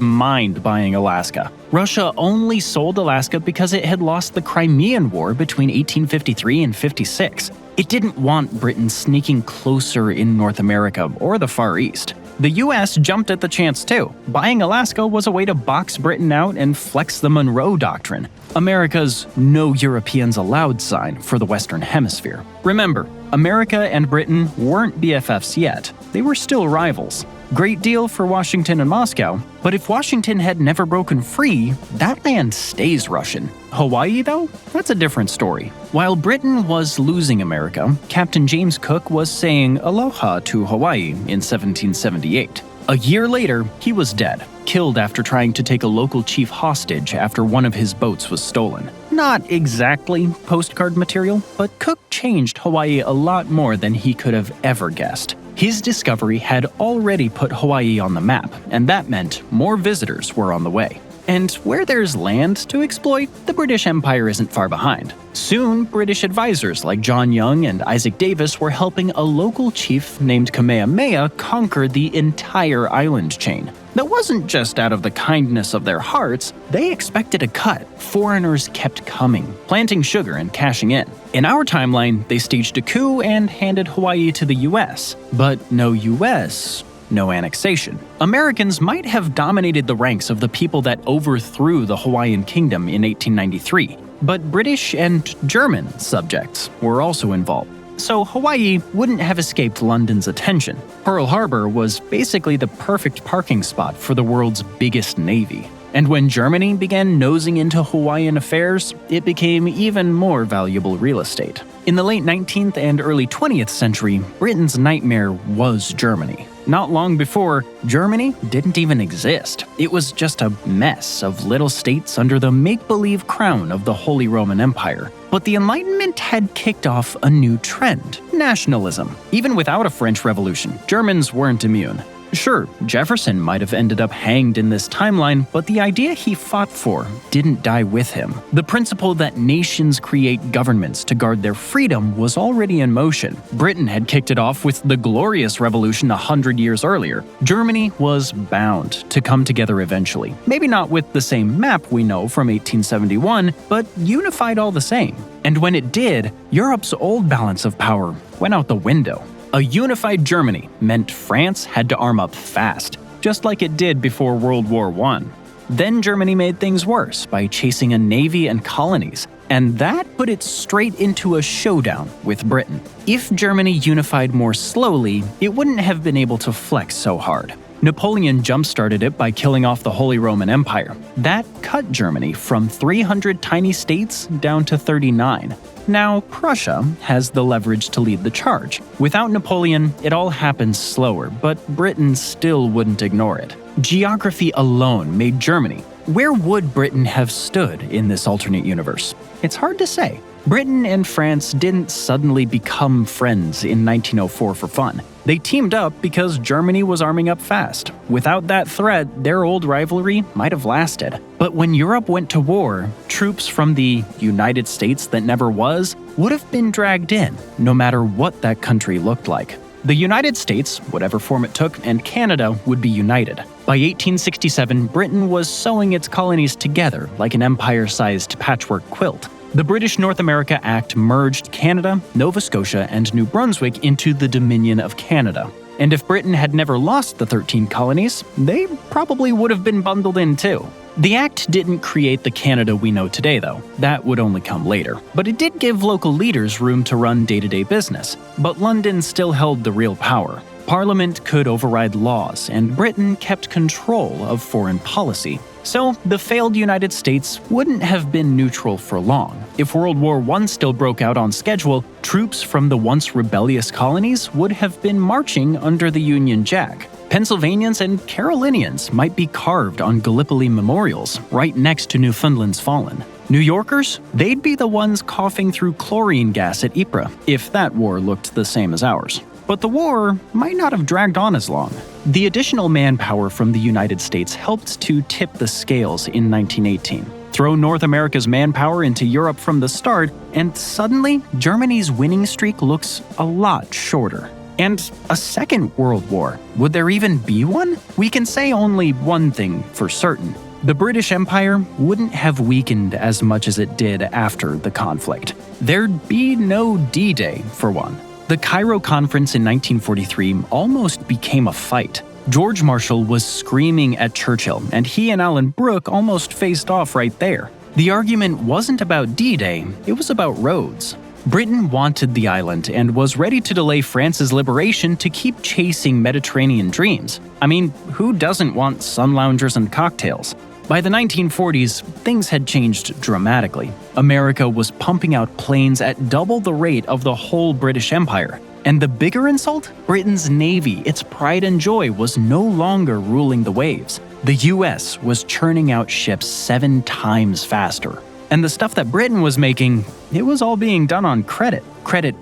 mind buying Alaska. Russia only sold Alaska because it had lost the Crimean War between 1853 and 56. It didn't want Britain sneaking closer in North America or the Far East. The US jumped at the chance too. Buying Alaska was a way to box Britain out and flex the Monroe Doctrine, America's "No Europeans Allowed" sign for the Western Hemisphere. Remember, America and Britain weren't BFFs yet. They were still rivals. Great deal for Washington and Moscow, but if Washington had never broken free, that land stays Russian. Hawaii, though? That's a different story. While Britain was losing America, Captain James Cook was saying aloha to Hawaii in 1778. A year later, he was dead, killed after trying to take a local chief hostage after one of his boats was stolen. Not exactly postcard material, but Cook changed Hawaii a lot more than he could have ever guessed. His discovery had already put Hawaii on the map, and that meant more visitors were on the way. And where there's land to exploit, the British Empire isn't far behind. Soon, British advisors like John Young and Isaac Davis were helping a local chief named Kamehameha conquer the entire island chain. That wasn't just out of the kindness of their hearts, they expected a cut. Foreigners kept coming, planting sugar and cashing in. In our timeline, they staged a coup and handed Hawaii to the US. But no US, no annexation. Americans might have dominated the ranks of the people that overthrew the Hawaiian Kingdom in 1893, but British and German subjects were also involved. So Hawaii wouldn't have escaped London's attention. Pearl Harbor was basically the perfect parking spot for the world's biggest navy. And when Germany began nosing into Hawaiian affairs, it became even more valuable real estate. In the late 19th and early 20th century, Britain's nightmare was Germany. Not long before, Germany didn't even exist. It was just a mess of little states under the make-believe crown of the Holy Roman Empire. But the Enlightenment had kicked off a new trend: nationalism. Even without a French Revolution, Germans weren't immune. Sure, Jefferson might have ended up hanged in this timeline, but the idea he fought for didn't die with him. The principle that nations create governments to guard their freedom was already in motion. Britain had kicked it off with the Glorious Revolution 100 years earlier. Germany was bound to come together eventually. Maybe not with the same map we know from 1871, but unified all the same. And when it did, Europe's old balance of power went out the window. A unified Germany meant France had to arm up fast, just like it did before World War I. Then Germany made things worse by chasing a navy and colonies, and that put it straight into a showdown with Britain. If Germany unified more slowly, it wouldn't have been able to flex so hard. Napoleon jump-started it by killing off the Holy Roman Empire. That cut Germany from 300 tiny states down to 39. Now, Prussia has the leverage to lead the charge. Without Napoleon, it all happens slower, but Britain still wouldn't ignore it. Geography alone made Germany. Where would Britain have stood in this alternate universe? It's hard to say. Britain and France didn't suddenly become friends in 1904 for fun. They teamed up because Germany was arming up fast. Without that threat, their old rivalry might have lasted. But when Europe went to war, troops from the United States that never was would have been dragged in, no matter what that country looked like. The United States, whatever form it took, and Canada would be united. By 1867, Britain was sewing its colonies together like an empire-sized patchwork quilt. The British North America Act merged Canada, Nova Scotia, and New Brunswick into the Dominion of Canada. And if Britain had never lost the 13 colonies, they probably would have been bundled in too. The act didn't create the Canada we know today, though. That would only come later. But it did give local leaders room to run day-to-day business. But London still held the real power. Parliament could override laws, and Britain kept control of foreign policy. So, the failed United States wouldn't have been neutral for long. If World War I still broke out on schedule, troops from the once rebellious colonies would have been marching under the Union Jack. Pennsylvanians and Carolinians might be carved on Gallipoli memorials right next to Newfoundland's fallen. New Yorkers? They'd be the ones coughing through chlorine gas at Ypres, if that war looked the same as ours. But the war might not have dragged on as long. The additional manpower from the United States helped to tip the scales in 1918. Throw North America's manpower into Europe from the start, and suddenly, Germany's winning streak looks a lot shorter. And a second world war. Would there even be one? We can say only one thing for certain. The British Empire wouldn't have weakened as much as it did after the conflict. There'd be no D-Day, for one. The Cairo Conference in 1943 almost became a fight. George Marshall was screaming at Churchill, and he and Alan Brooke almost faced off right there. The argument wasn't about D-Day, it was about roads. Britain wanted the island and was ready to delay France's liberation to keep chasing Mediterranean dreams. I mean, who doesn't want sun loungers and cocktails? By the 1940s, things had changed dramatically. America was pumping out planes at double the rate of the whole British Empire. And the bigger insult? Britain's navy, its pride and joy, was no longer ruling the waves. The US was churning out ships 7 times faster. And the stuff that Britain was making, it was all being done on credit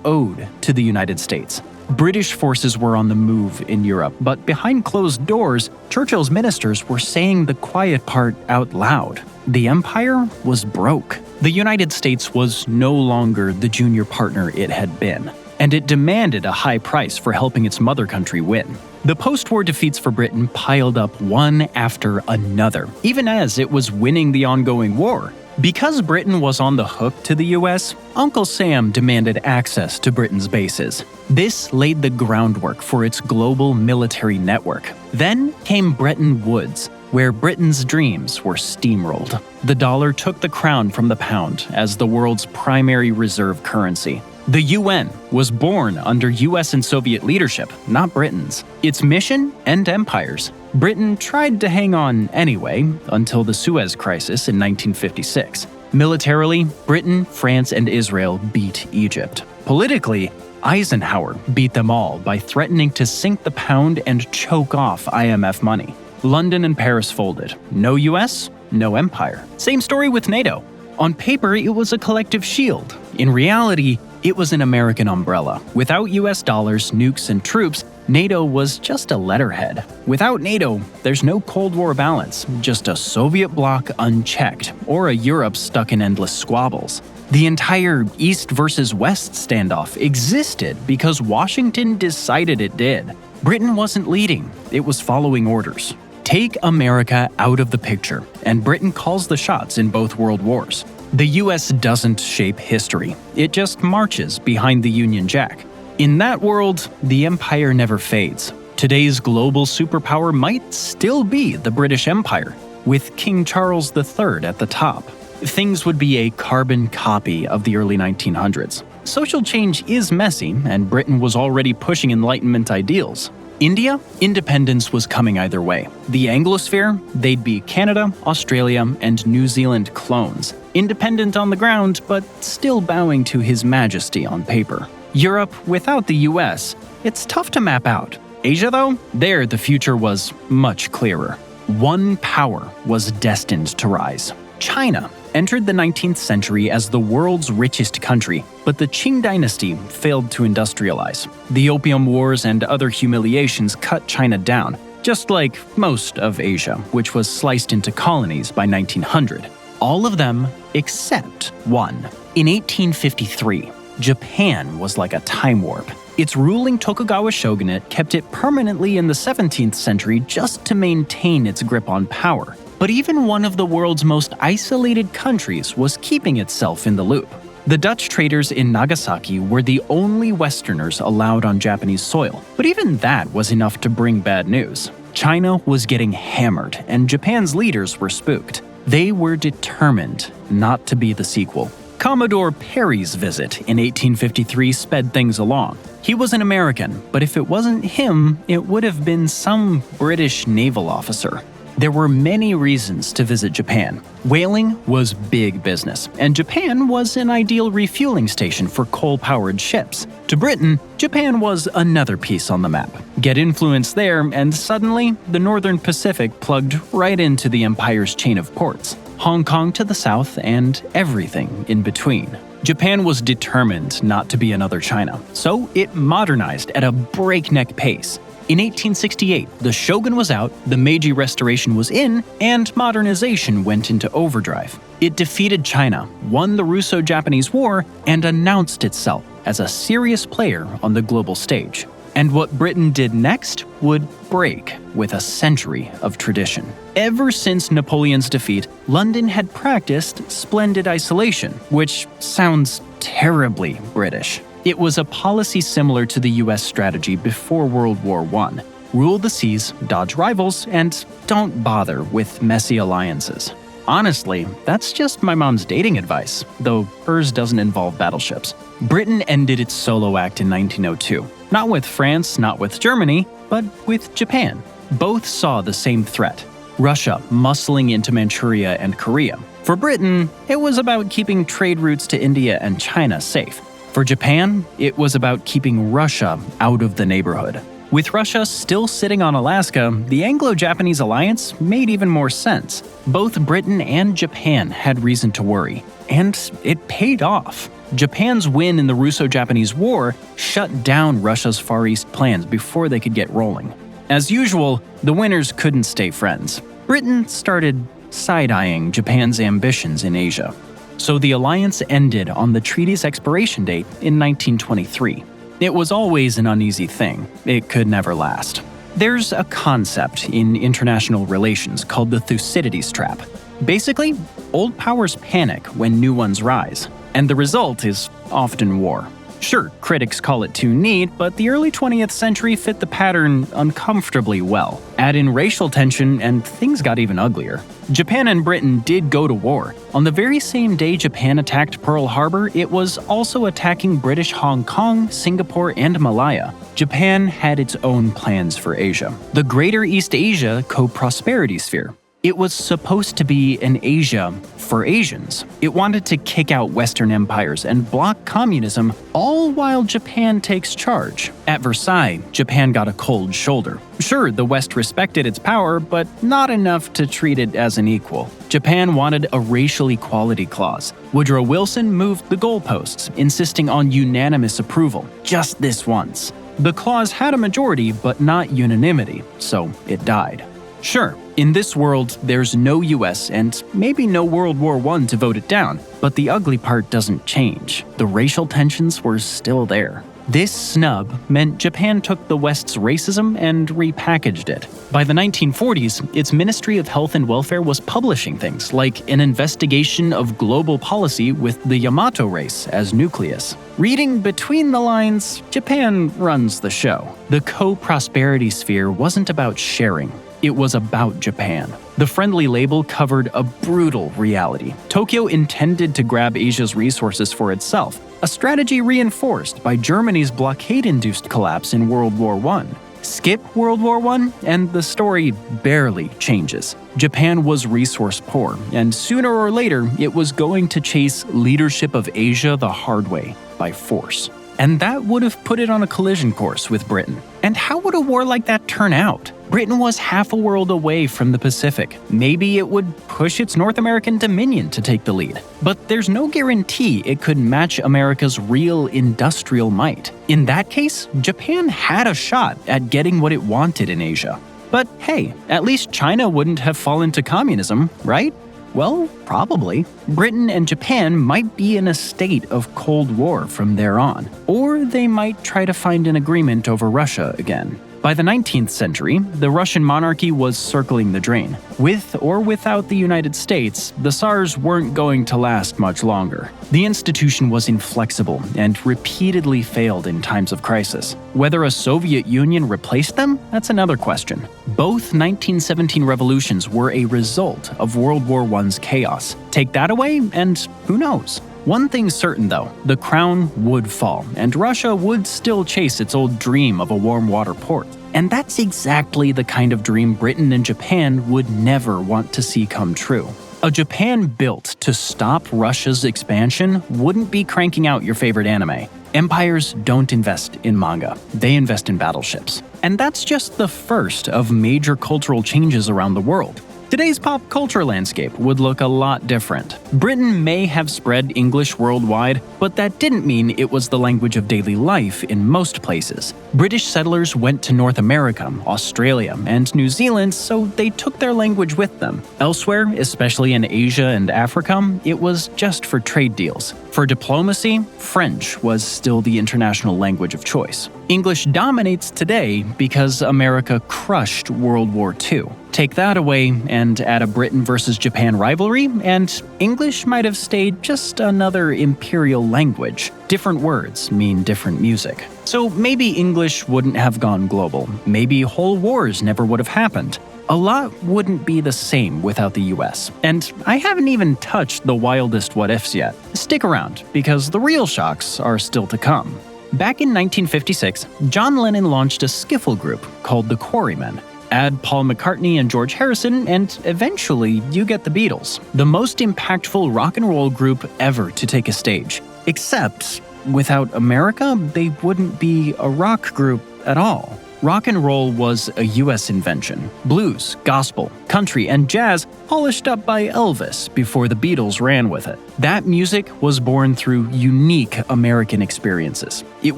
owed to the United States. British forces were on the move in Europe, but behind closed doors, Churchill's ministers were saying the quiet part out loud. The empire was broke. The United States was no longer the junior partner it had been, and it demanded a high price for helping its mother country win. The post-war defeats for Britain piled up one after another, even as it was winning the ongoing war. Because Britain was on the hook to the US, Uncle Sam demanded access to Britain's bases. This laid the groundwork for its global military network. Then came Bretton Woods, where Britain's dreams were steamrolled. The dollar took the crown from the pound as the world's primary reserve currency. The UN was born under US and Soviet leadership, not Britain's. Its mission? End empires. Britain tried to hang on anyway, until the Suez Crisis in 1956. Militarily, Britain, France, and Israel beat Egypt. Politically, Eisenhower beat them all by threatening to sink the pound and choke off IMF money. London and Paris folded. No US, no empire. Same story with NATO. On paper, it was a collective shield. In reality, it was an American umbrella. Without US dollars, nukes, and troops, NATO was just a letterhead. Without NATO, there's no Cold War balance, just a Soviet bloc unchecked, or a Europe stuck in endless squabbles. The entire East versus West standoff existed because Washington decided it did. Britain wasn't leading, it was following orders. Take America out of the picture, and Britain calls the shots in both world wars. The US doesn't shape history, it just marches behind the Union Jack. In that world, the empire never fades. Today's global superpower might still be the British Empire, with King Charles III at the top. Things would be a carbon copy of the early 1900s. Social change is messy, and Britain was already pushing Enlightenment ideals. India? Independence was coming either way. The Anglosphere? They'd be Canada, Australia, and New Zealand clones. Independent on the ground, but still bowing to His Majesty on paper. Europe without the US? It's tough to map out. Asia though? There the future was much clearer. One power was destined to rise. China entered the 19th century as the world's richest country, but the Qing dynasty failed to industrialize. The Opium Wars and other humiliations cut China down, just like most of Asia, which was sliced into colonies by 1900. All of them except one. In 1853, Japan was like a time warp. Its ruling Tokugawa shogunate kept it permanently in the 17th century just to maintain its grip on power. But even one of the world's most isolated countries was keeping itself in the loop. The Dutch traders in Nagasaki were the only Westerners allowed on Japanese soil, but even that was enough to bring bad news. China was getting hammered, and Japan's leaders were spooked. They were determined not to be the sequel. Commodore Perry's visit in 1853 sped things along. He was an American, but if it wasn't him, it would have been some British naval officer. There were many reasons to visit Japan. Whaling was big business, and Japan was an ideal refueling station for coal-powered ships. To Britain, Japan was another piece on the map. Get influence there, and suddenly, the Northern Pacific plugged right into the empire's chain of ports. Hong Kong to the south, and everything in between. Japan was determined not to be another China, so it modernized at a breakneck pace. In 1868, the shogun was out, the Meiji Restoration was in, and modernization went into overdrive. It defeated China, won the Russo-Japanese War, and announced itself as a serious player on the global stage. And what Britain did next would break with a century of tradition. Ever since Napoleon's defeat, London had practiced splendid isolation, which sounds terribly British. It was a policy similar to the US strategy before World War I. Rule the seas, dodge rivals, and don't bother with messy alliances. Honestly, that's just my mom's dating advice, though hers doesn't involve battleships. Britain ended its solo act in 1902. Not with France, not with Germany, but with Japan. Both saw the same threat: Russia muscling into Manchuria and Korea. For Britain, it was about keeping trade routes to India and China safe. For Japan, it was about keeping Russia out of the neighborhood. With Russia still sitting on Alaska, the Anglo-Japanese alliance made even more sense. Both Britain and Japan had reason to worry, and it paid off. Japan's win in the Russo-Japanese War shut down Russia's Far East plans before they could get rolling. As usual, the winners couldn't stay friends. Britain started side-eyeing Japan's ambitions in Asia. So the alliance ended on the treaty's expiration date in 1923. It was always an uneasy thing. It could never last. There's a concept in international relations called the Thucydides trap. Basically, old powers panic when new ones rise, and the result is often war. Sure, critics call it too neat, but the early 20th century fit the pattern uncomfortably well. Add in racial tension, and things got even uglier. Japan and Britain did go to war. On the very same day Japan attacked Pearl Harbor, it was also attacking British Hong Kong, Singapore, and Malaya. Japan had its own plans for Asia. The Greater East Asia Co-Prosperity Sphere. It was supposed to be an Asia for Asians. It wanted to kick out Western empires and block communism, all while Japan takes charge. At Versailles, Japan got a cold shoulder. Sure, the West respected its power, but not enough to treat it as an equal. Japan wanted a racial equality clause. Woodrow Wilson moved the goalposts, insisting on unanimous approval, just this once. The clause had a majority, but not unanimity, so it died. Sure, in this world, there's no US and maybe no World War I to vote it down, but the ugly part doesn't change. The racial tensions were still there. This snub meant Japan took the West's racism and repackaged it. By the 1940s, its Ministry of Health and Welfare was publishing things like an investigation of global policy with the Yamato race as nucleus. Reading between the lines, Japan runs the show. The co-prosperity sphere wasn't about sharing. It was about Japan. The friendly label covered a brutal reality. Tokyo intended to grab Asia's resources for itself, a strategy reinforced by Germany's blockade-induced collapse in World War I. Skip World War I, and the story barely changes. Japan was resource poor, and sooner or later, it was going to chase leadership of Asia the hard way, by force. And that would have put it on a collision course with Britain. And how would a war like that turn out? Britain was half a world away from the Pacific. Maybe it would push its North American dominion to take the lead. But there's no guarantee it could match America's real industrial might. In that case, Japan had a shot at getting what it wanted in Asia. But hey, at least China wouldn't have fallen to communism, right? Well, probably. Britain and Japan might be in a state of Cold War from there on, or they might try to find an agreement over Russia again. By the 19th century, the Russian monarchy was circling the drain. With or without the United States, the Tsars weren't going to last much longer. The institution was inflexible and repeatedly failed in times of crisis. Whether a Soviet Union replaced them, that's another question. Both 1917 revolutions were a result of World War I's chaos. Take that away, and who knows? One thing's certain though, the crown would fall, and Russia would still chase its old dream of a warm water port. And that's exactly the kind of dream Britain and Japan would never want to see come true. A Japan built to stop Russia's expansion wouldn't be cranking out your favorite anime. Empires don't invest in manga, they invest in battleships. And that's just the first of major cultural changes around the world. Today's pop culture landscape would look a lot different. Britain may have spread English worldwide, but that didn't mean it was the language of daily life in most places. British settlers went to North America, Australia, and New Zealand, so they took their language with them. Elsewhere, especially in Asia and Africa, it was just for trade deals. For diplomacy, French was still the international language of choice. English dominates today because America crushed World War II. Take that away and add a Britain versus Japan rivalry, and English might have stayed just another imperial language. Different words mean different music. So maybe English wouldn't have gone global. Maybe whole wars never would have happened. A lot wouldn't be the same without the US. And I haven't even touched the wildest what-ifs yet. Stick around, because the real shocks are still to come. Back in 1956, John Lennon launched a skiffle group called the Quarrymen. Add Paul McCartney and George Harrison, and eventually you get the Beatles, the most impactful rock and roll group ever to take a stage. Except, without America, they wouldn't be a rock group at all. Rock and roll was a US invention. Blues, gospel, country, and jazz polished up by Elvis before the Beatles ran with it. That music was born through unique American experiences. It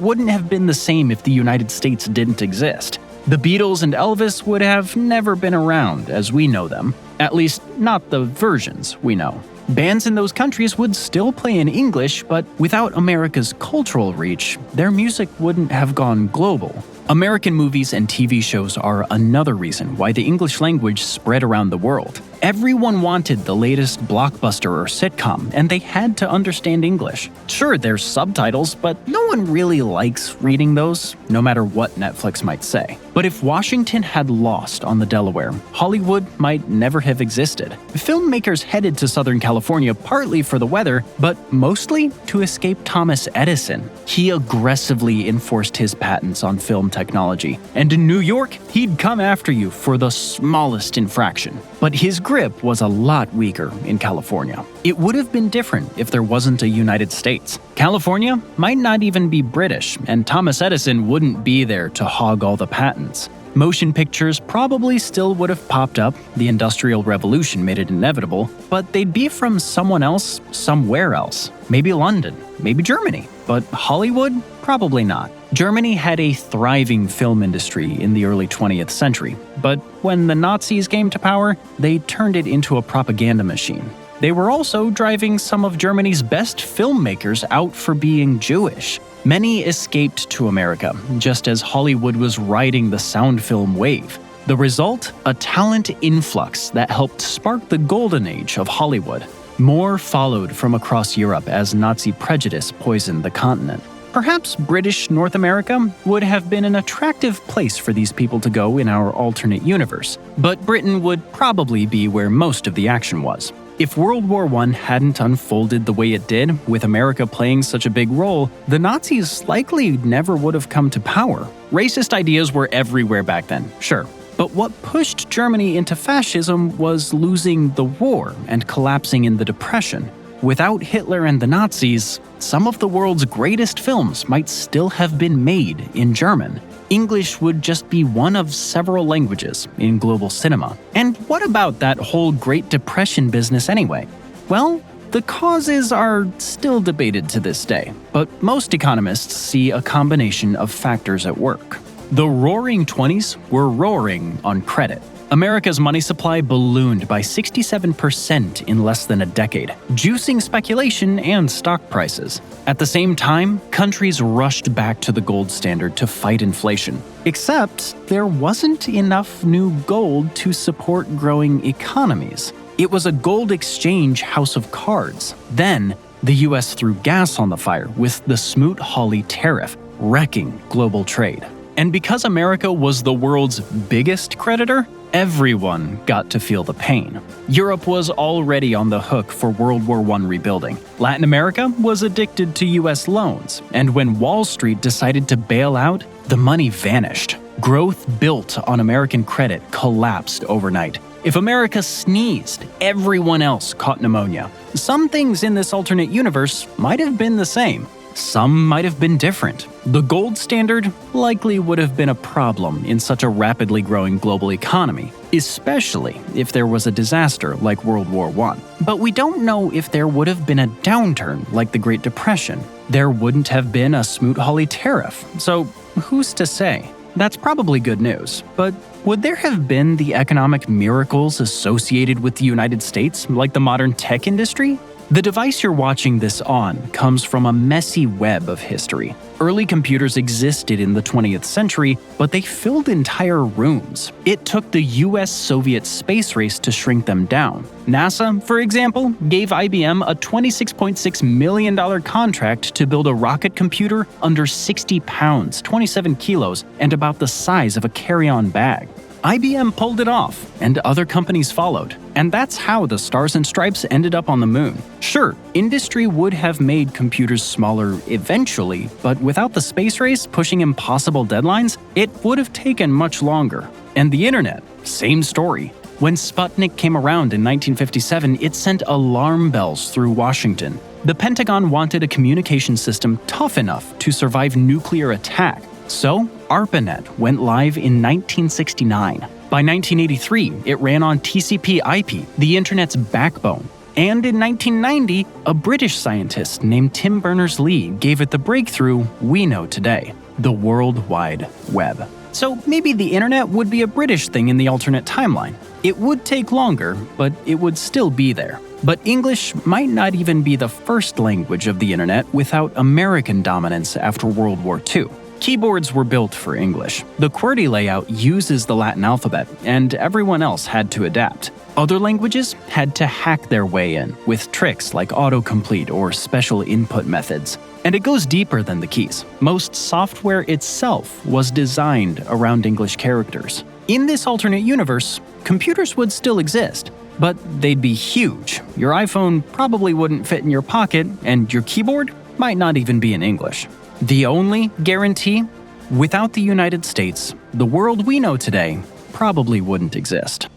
wouldn't have been the same if the United States didn't exist. The Beatles and Elvis would have never been around as we know them, at least not the versions we know. Bands in those countries would still play in English, but without America's cultural reach, their music wouldn't have gone global. American movies and TV shows are another reason why the English language spread around the world. Everyone wanted the latest blockbuster or sitcom, and they had to understand English. Sure, there's subtitles, but no one really likes reading those, no matter what Netflix might say. But if Washington had lost on the Delaware, Hollywood might never have existed. Filmmakers headed to Southern California partly for the weather, but mostly to escape Thomas Edison. He aggressively enforced his patents on film technology, and in New York, he'd come after you for the smallest infraction. But his grip was a lot weaker in California. It would have been different if there wasn't a United States. California might not even be British, and Thomas Edison wouldn't be there to hog all the patents. Motion pictures probably still would have popped up, the Industrial Revolution made it inevitable, but they'd be from someone else, somewhere else. Maybe London, maybe Germany, but Hollywood? Probably not. Germany had a thriving film industry in the early 20th century, but when the Nazis came to power, they turned it into a propaganda machine. They were also driving some of Germany's best filmmakers out for being Jewish. Many escaped to America, just as Hollywood was riding the sound film wave. The result? A talent influx that helped spark the golden age of Hollywood. More followed from across Europe as Nazi prejudice poisoned the continent. Perhaps British North America would have been an attractive place for these people to go in our alternate universe, but Britain would probably be where most of the action was. If World War I hadn't unfolded the way it did, with America playing such a big role, the Nazis likely never would have come to power. Racist ideas were everywhere back then, sure. But what pushed Germany into fascism was losing the war and collapsing in the Depression. Without Hitler and the Nazis, some of the world's greatest films might still have been made in German. English would just be one of several languages in global cinema. And what about that whole Great Depression business anyway? Well, the causes are still debated to this day, but most economists see a combination of factors at work. The Roaring '20s were roaring on credit. America's money supply ballooned by 67% in less than a decade, juicing speculation and stock prices. At the same time, countries rushed back to the gold standard to fight inflation. Except there wasn't enough new gold to support growing economies. It was a gold exchange house of cards. Then, the US threw gas on the fire with the Smoot-Hawley tariff, wrecking global trade. And because America was the world's biggest creditor, everyone got to feel the pain. Europe was already on the hook for World War I rebuilding. Latin America was addicted to US loans, and when Wall Street decided to bail out, the money vanished. Growth built on American credit collapsed overnight. If America sneezed, everyone else caught pneumonia. Some things in this alternate universe might have been the same. Some might have been different. The gold standard likely would have been a problem in such a rapidly growing global economy, especially if there was a disaster like World War I. But we don't know if there would have been a downturn like the Great Depression. There wouldn't have been a Smoot-Hawley tariff, so who's to say? That's probably good news, but would there have been the economic miracles associated with the United States, like the modern tech industry? The device you're watching this on comes from a messy web of history. Early computers existed in the 20th century, but they filled entire rooms. It took the US-Soviet space race to shrink them down. NASA, for example, gave IBM a $26.6 million contract to build a rocket computer under 60 pounds, 27 kilos, and about the size of a carry-on bag. IBM pulled it off, and other companies followed. And that's how the Stars and Stripes ended up on the moon. Sure, industry would have made computers smaller eventually, but without the space race pushing impossible deadlines, it would have taken much longer. And the internet, same story. When Sputnik came around in 1957, it sent alarm bells through Washington. The Pentagon wanted a communication system tough enough to survive nuclear attack. So, ARPANET went live in 1969. By 1983, it ran on TCP/IP, the internet's backbone. And in 1990, a British scientist named Tim Berners-Lee gave it the breakthrough we know today, the World Wide Web. So maybe the internet would be a British thing in the alternate timeline. It would take longer, but it would still be there. But English might not even be the first language of the internet without American dominance after World War II. Keyboards were built for English. The QWERTY layout uses the Latin alphabet, and everyone else had to adapt. Other languages had to hack their way in, with tricks like autocomplete or special input methods. And it goes deeper than the keys. Most software itself was designed around English characters. In this alternate universe, computers would still exist, but they'd be huge. Your iPhone probably wouldn't fit in your pocket, and your keyboard might not even be in English. The only guarantee? Without the United States, the world we know today probably wouldn't exist.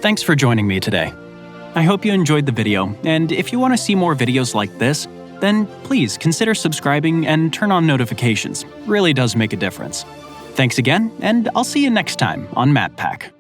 Thanks for joining me today. I hope you enjoyed the video, and if you want to see more videos like this, then please consider subscribing and turn on notifications. Really does make a difference. Thanks again, and I'll see you next time on MatPack.